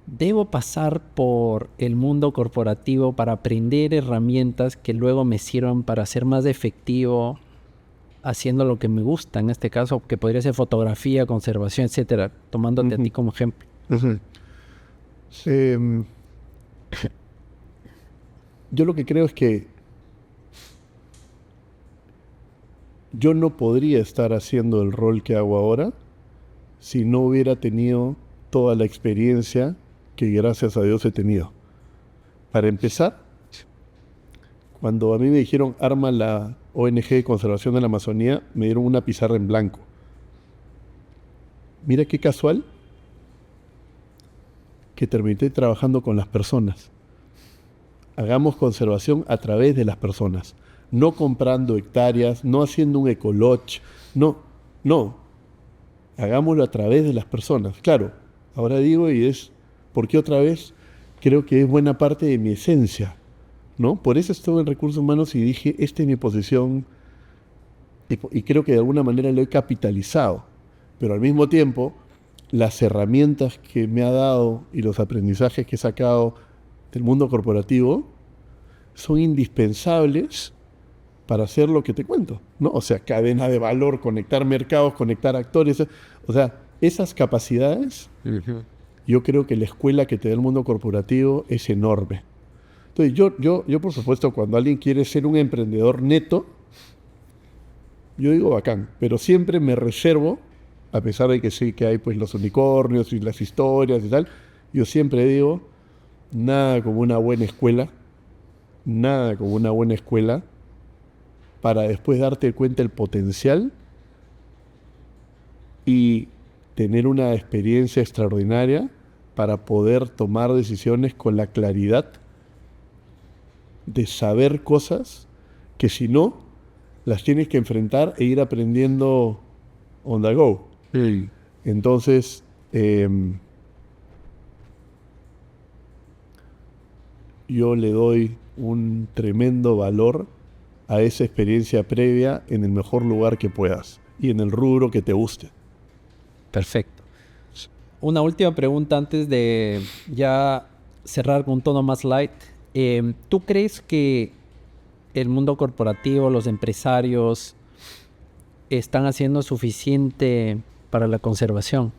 S1: ¿Debo pasar por el mundo corporativo para aprender herramientas que luego me sirvan para ser más efectivo haciendo lo que me gusta? En este caso, que podría ser fotografía, conservación, etcétera, tomándote a ti como ejemplo.
S2: Yo lo que creo es que yo no podría estar haciendo el rol que hago ahora si no hubiera tenido toda la experiencia que gracias a Dios he tenido. Para empezar, cuando a mí me dijeron arma la ONG de Conservación de la Amazonía, me dieron una pizarra en blanco. Mira qué casual que terminé trabajando con las personas. Hagamos conservación a través de las personas, no comprando hectáreas, no haciendo un ecolodge, no. Hagámoslo a través de las personas. Claro, ahora digo y es porque otra vez creo que es buena parte de mi esencia, ¿no? Por eso estuve en recursos humanos y dije, esta es mi posición y creo que de alguna manera lo he capitalizado. Pero al mismo tiempo, las herramientas que me ha dado y los aprendizajes que he sacado del mundo corporativo son indispensables para hacer lo que te cuento, ¿no? O sea, cadena de valor, conectar mercados, conectar actores. O sea, esas capacidades, yo creo que la escuela que te da el mundo corporativo es enorme. Entonces, yo por supuesto, cuando alguien quiere ser un emprendedor neto, yo digo bacán, pero siempre me reservo, a pesar de que sí que hay pues los unicornios y las historias y tal, yo siempre digo, nada como una buena escuela para después darte cuenta del potencial y tener una experiencia extraordinaria para poder tomar decisiones con la claridad de saber cosas que si no, las tienes que enfrentar e ir aprendiendo on the go.
S1: Sí.
S2: Entonces, yo le doy un tremendo valor a esa experiencia previa en el mejor lugar que puedas y en el rubro que te guste.
S1: Perfecto. Una última pregunta antes de ya cerrar con un tono más light. ¿Tú crees que el mundo corporativo, los empresarios, están haciendo suficiente para la conservación?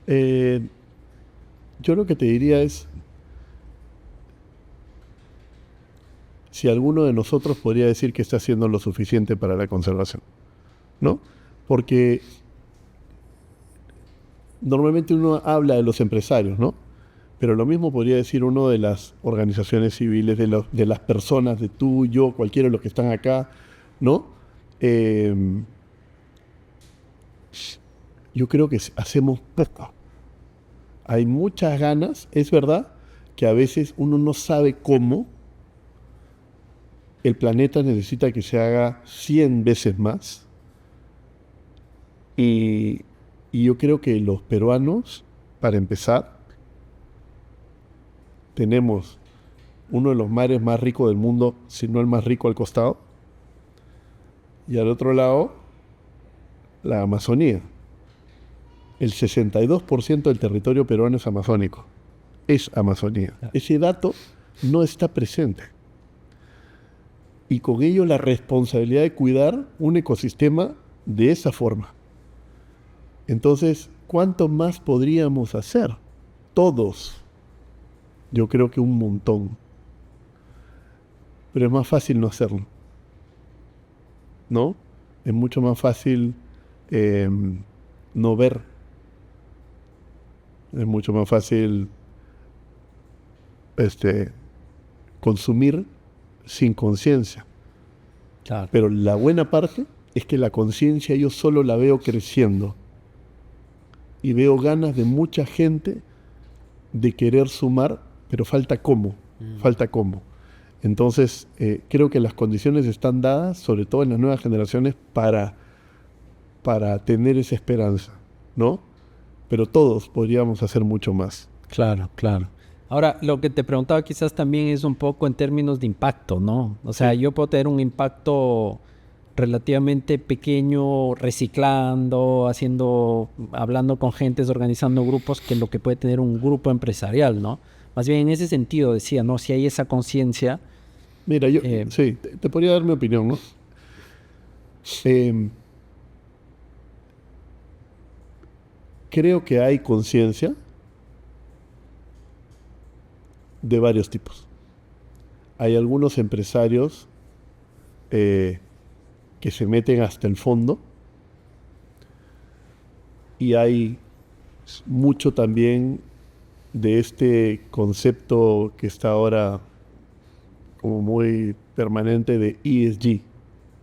S2: Yo lo que te diría es, si alguno de nosotros podría decir que está haciendo lo suficiente para la conservación, ¿no? Porque normalmente uno habla de los empresarios, ¿no? Pero lo mismo podría decir uno de las organizaciones civiles, de las personas, de tú, yo, cualquiera de los que están acá, ¿no? Yo creo que hacemos poco. Hay muchas ganas, es verdad que a veces uno no sabe cómo. El planeta necesita que se haga 100 veces más. Y yo creo que los peruanos, para empezar, tenemos uno de los mares más ricos del mundo, si no el más rico al costado. Y al otro lado, la Amazonía. El 62% del territorio peruano es amazónico. Es Amazonía. Ese dato no está presente. Y con ello la responsabilidad de cuidar un ecosistema de esa forma. Entonces, ¿cuánto más podríamos hacer? Todos. Yo creo que un montón. Pero es más fácil no hacerlo, ¿no? Es mucho más fácil no ver. Es mucho más fácil consumir sin conciencia.
S1: Claro.
S2: Pero la buena parte es que la conciencia yo solo la veo creciendo. Y veo ganas de mucha gente de querer sumar, pero falta cómo. Falta cómo. Entonces, creo que las condiciones están dadas, sobre todo en las nuevas generaciones, para tener esa esperanza, ¿no? Pero todos podríamos hacer mucho más.
S1: Claro, claro. Ahora, lo que te preguntaba quizás también es un poco en términos de impacto, ¿no? O sea, yo puedo tener un impacto relativamente pequeño reciclando, hablando con gentes, organizando grupos, que lo que puede tener un grupo empresarial, ¿no? Más bien en ese sentido decía, ¿no? Si hay esa conciencia.
S2: Mira, yo sí, te podría dar mi opinión, ¿no? Creo que hay conciencia de varios tipos. Hay algunos empresarios que se meten hasta el fondo y hay mucho también de este concepto que está ahora como muy permanente de ESG,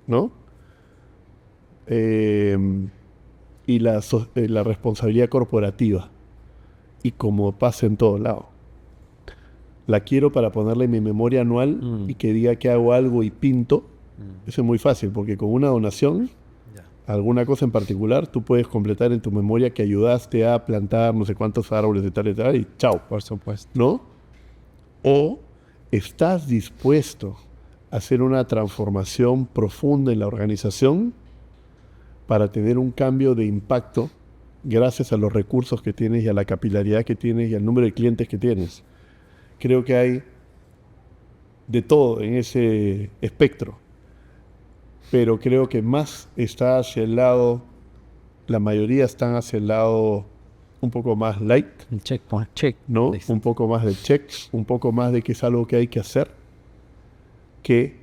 S2: ¿no? Y la responsabilidad corporativa. Y como pasa en todo lado. La quiero para ponerle en mi memoria anual y que diga que hago algo y pinto. Eso es muy fácil, porque con una donación, alguna cosa en particular, tú puedes completar en tu memoria que ayudaste a plantar no sé cuántos árboles de tal y chao.
S1: Por supuesto.
S2: ¿No? O estás dispuesto a hacer una transformación profunda en la organización para tener un cambio de impacto gracias a los recursos que tienes y a la capilaridad que tienes y al número de clientes que tienes. Creo que hay de todo en ese espectro, pero creo que más está hacia el lado, la mayoría están hacia el lado un poco más light,
S1: check,
S2: ¿no? Un poco más de check, un poco más de que es algo que hay que hacer, que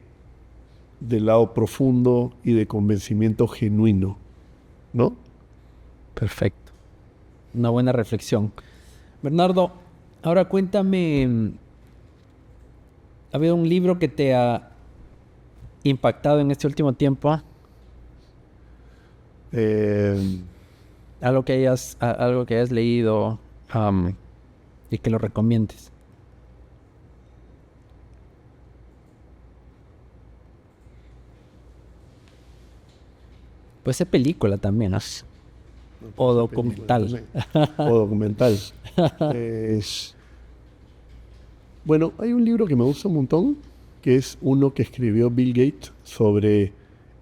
S2: del lado profundo y de convencimiento genuino, ¿no?
S1: Perfecto. Una buena reflexión. Bernardo, ahora cuéntame, ¿ha habido un libro que te ha impactado en este último tiempo? Algo que hayas leído y que lo recomiendes. Puede ser película también, ¿no? O documental.
S2: O documental. Bueno, hay un libro que me gusta un montón, que es uno que escribió Bill Gates sobre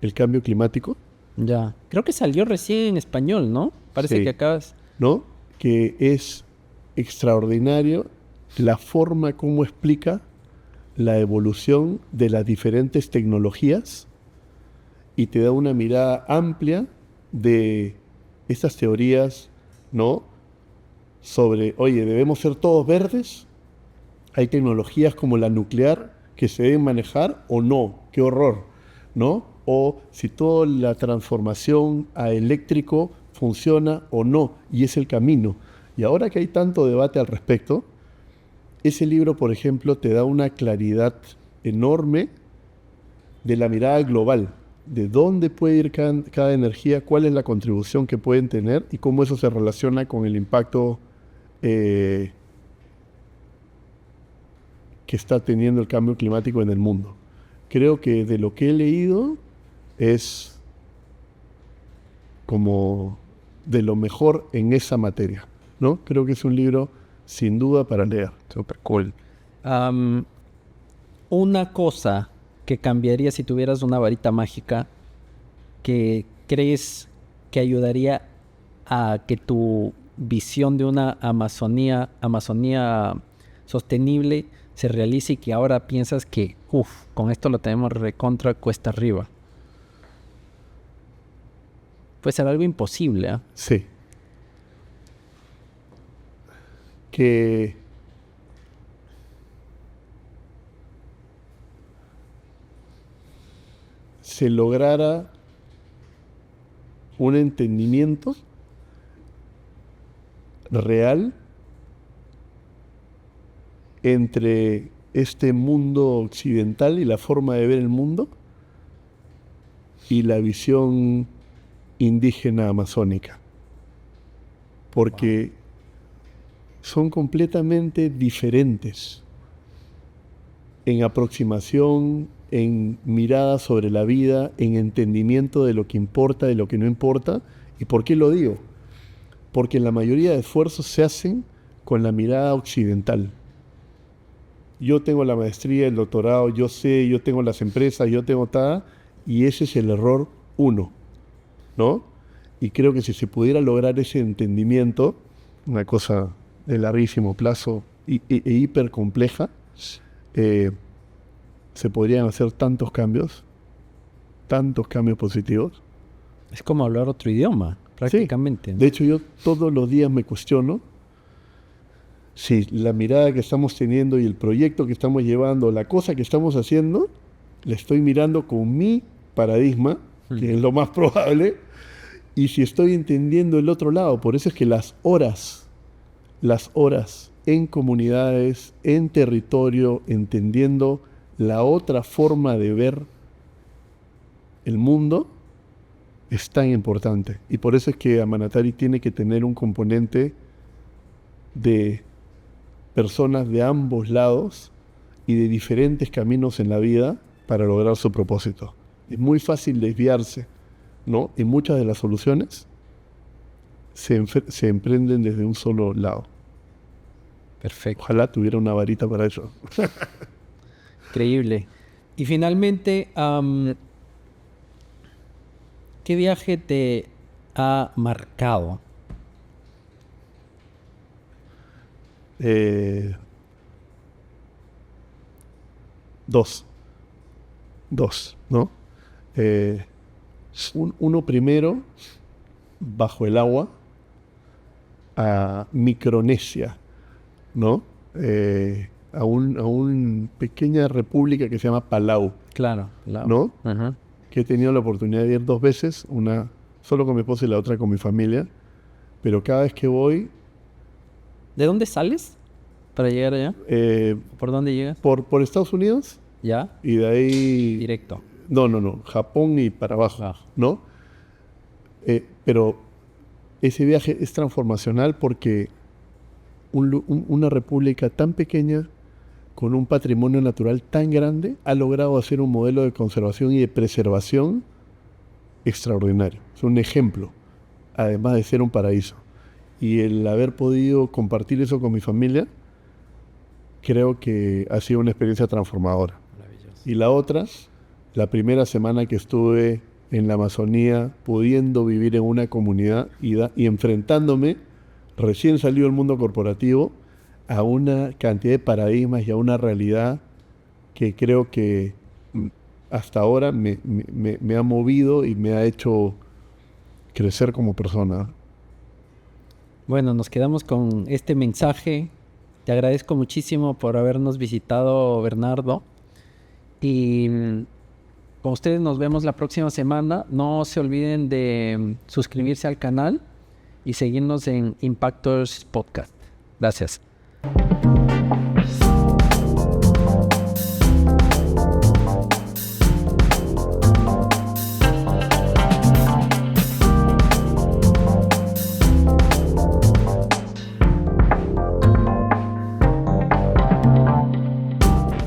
S2: el cambio climático.
S1: Ya. Creo que salió recién en español, ¿no? Parece que acabas...
S2: ¿No? Que es extraordinario la forma como explica la evolución de las diferentes tecnologías y te da una mirada amplia de estas teorías, ¿no? Sobre, oye, ¿debemos ser todos verdes? ¿Hay tecnologías como la nuclear que se deben manejar o no? ¡Qué horror! ¿No? O si toda la transformación a eléctrico funciona o no, y es el camino. Y ahora que hay tanto debate al respecto, ese libro, por ejemplo, te da una claridad enorme de la mirada global, de dónde puede ir cada energía, cuál es la contribución que pueden tener y cómo eso se relaciona con el impacto que está teniendo el cambio climático en el mundo. Creo que de lo que he leído es como de lo mejor en esa materia, ¿no? Creo que es un libro sin duda para leer.
S1: Súper cool. Una cosa que cambiaría si tuvieras una varita mágica que crees que ayudaría a que tu visión de una Amazonía sostenible se realice y que ahora piensas que, con esto lo tenemos recontra cuesta arriba. Puede ser algo imposible, ¿eh?
S2: Sí. Que se lograra un entendimiento real entre este mundo occidental y la forma de ver el mundo y la visión indígena amazónica. Porque son completamente diferentes en aproximación, en mirada sobre la vida, en entendimiento de lo que importa, de lo que no importa. ¿Y por qué lo digo? Porque la mayoría de esfuerzos se hacen con la mirada occidental. Yo tengo la maestría, el doctorado, yo sé, yo tengo las empresas, yo tengo tal, y ese es el error 1, ¿no? Y creo que si se pudiera lograr ese entendimiento, una cosa de larguísimo plazo e hiper compleja, se podrían hacer tantos cambios positivos.
S1: Es como hablar otro idioma, prácticamente.
S2: Sí. De hecho, yo todos los días me cuestiono si la mirada que estamos teniendo y el proyecto que estamos llevando, la cosa que estamos haciendo, la estoy mirando con mi paradigma, que es lo más probable, y si estoy entendiendo el otro lado. Por eso es que las horas en comunidades, en territorio, entendiendo la otra forma de ver el mundo, es tan importante. Y por eso es que Amanatari tiene que tener un componente de personas de ambos lados y de diferentes caminos en la vida para lograr su propósito. Es muy fácil desviarse, ¿no? Y muchas de las soluciones se emprenden desde un solo lado.
S1: Perfecto.
S2: Ojalá tuviera una varita para eso.
S1: Increíble. Y finalmente, ¿qué viaje te ha marcado?
S2: Dos, ¿no? Uno primero, bajo el agua, a Micronesia, ¿no? A una pequeña república que se llama Palau.
S1: Claro, Palau.
S2: ¿No?
S1: Uh-huh.
S2: Que he tenido la oportunidad de ir 2 veces, una solo con mi esposa y la otra con mi familia, pero cada vez que voy...
S1: ¿De dónde sales para llegar allá? ¿Por dónde llegas?
S2: Por Estados Unidos.
S1: ¿Ya?
S2: Y de ahí...
S1: Directo.
S2: No, Japón y para abajo, ¿no? Pero ese viaje es transformacional porque una república tan pequeña, con un patrimonio natural tan grande, ha logrado hacer un modelo de conservación y de preservación extraordinario. Es un ejemplo, además de ser un paraíso. Y el haber podido compartir eso con mi familia, creo que ha sido una experiencia transformadora. Maravilloso. Y la otra, la primera semana que estuve en la Amazonía, pudiendo vivir en una comunidad y enfrentándome, recién salido del mundo corporativo, a una cantidad de paradigmas y a una realidad que creo que hasta ahora me ha movido y me ha hecho crecer como persona.
S1: Bueno, nos quedamos con este mensaje. Te agradezco muchísimo por habernos visitado, Bernardo. Y con ustedes nos vemos la próxima semana. No se olviden de suscribirse al canal y seguirnos en Impactors Podcast. Gracias.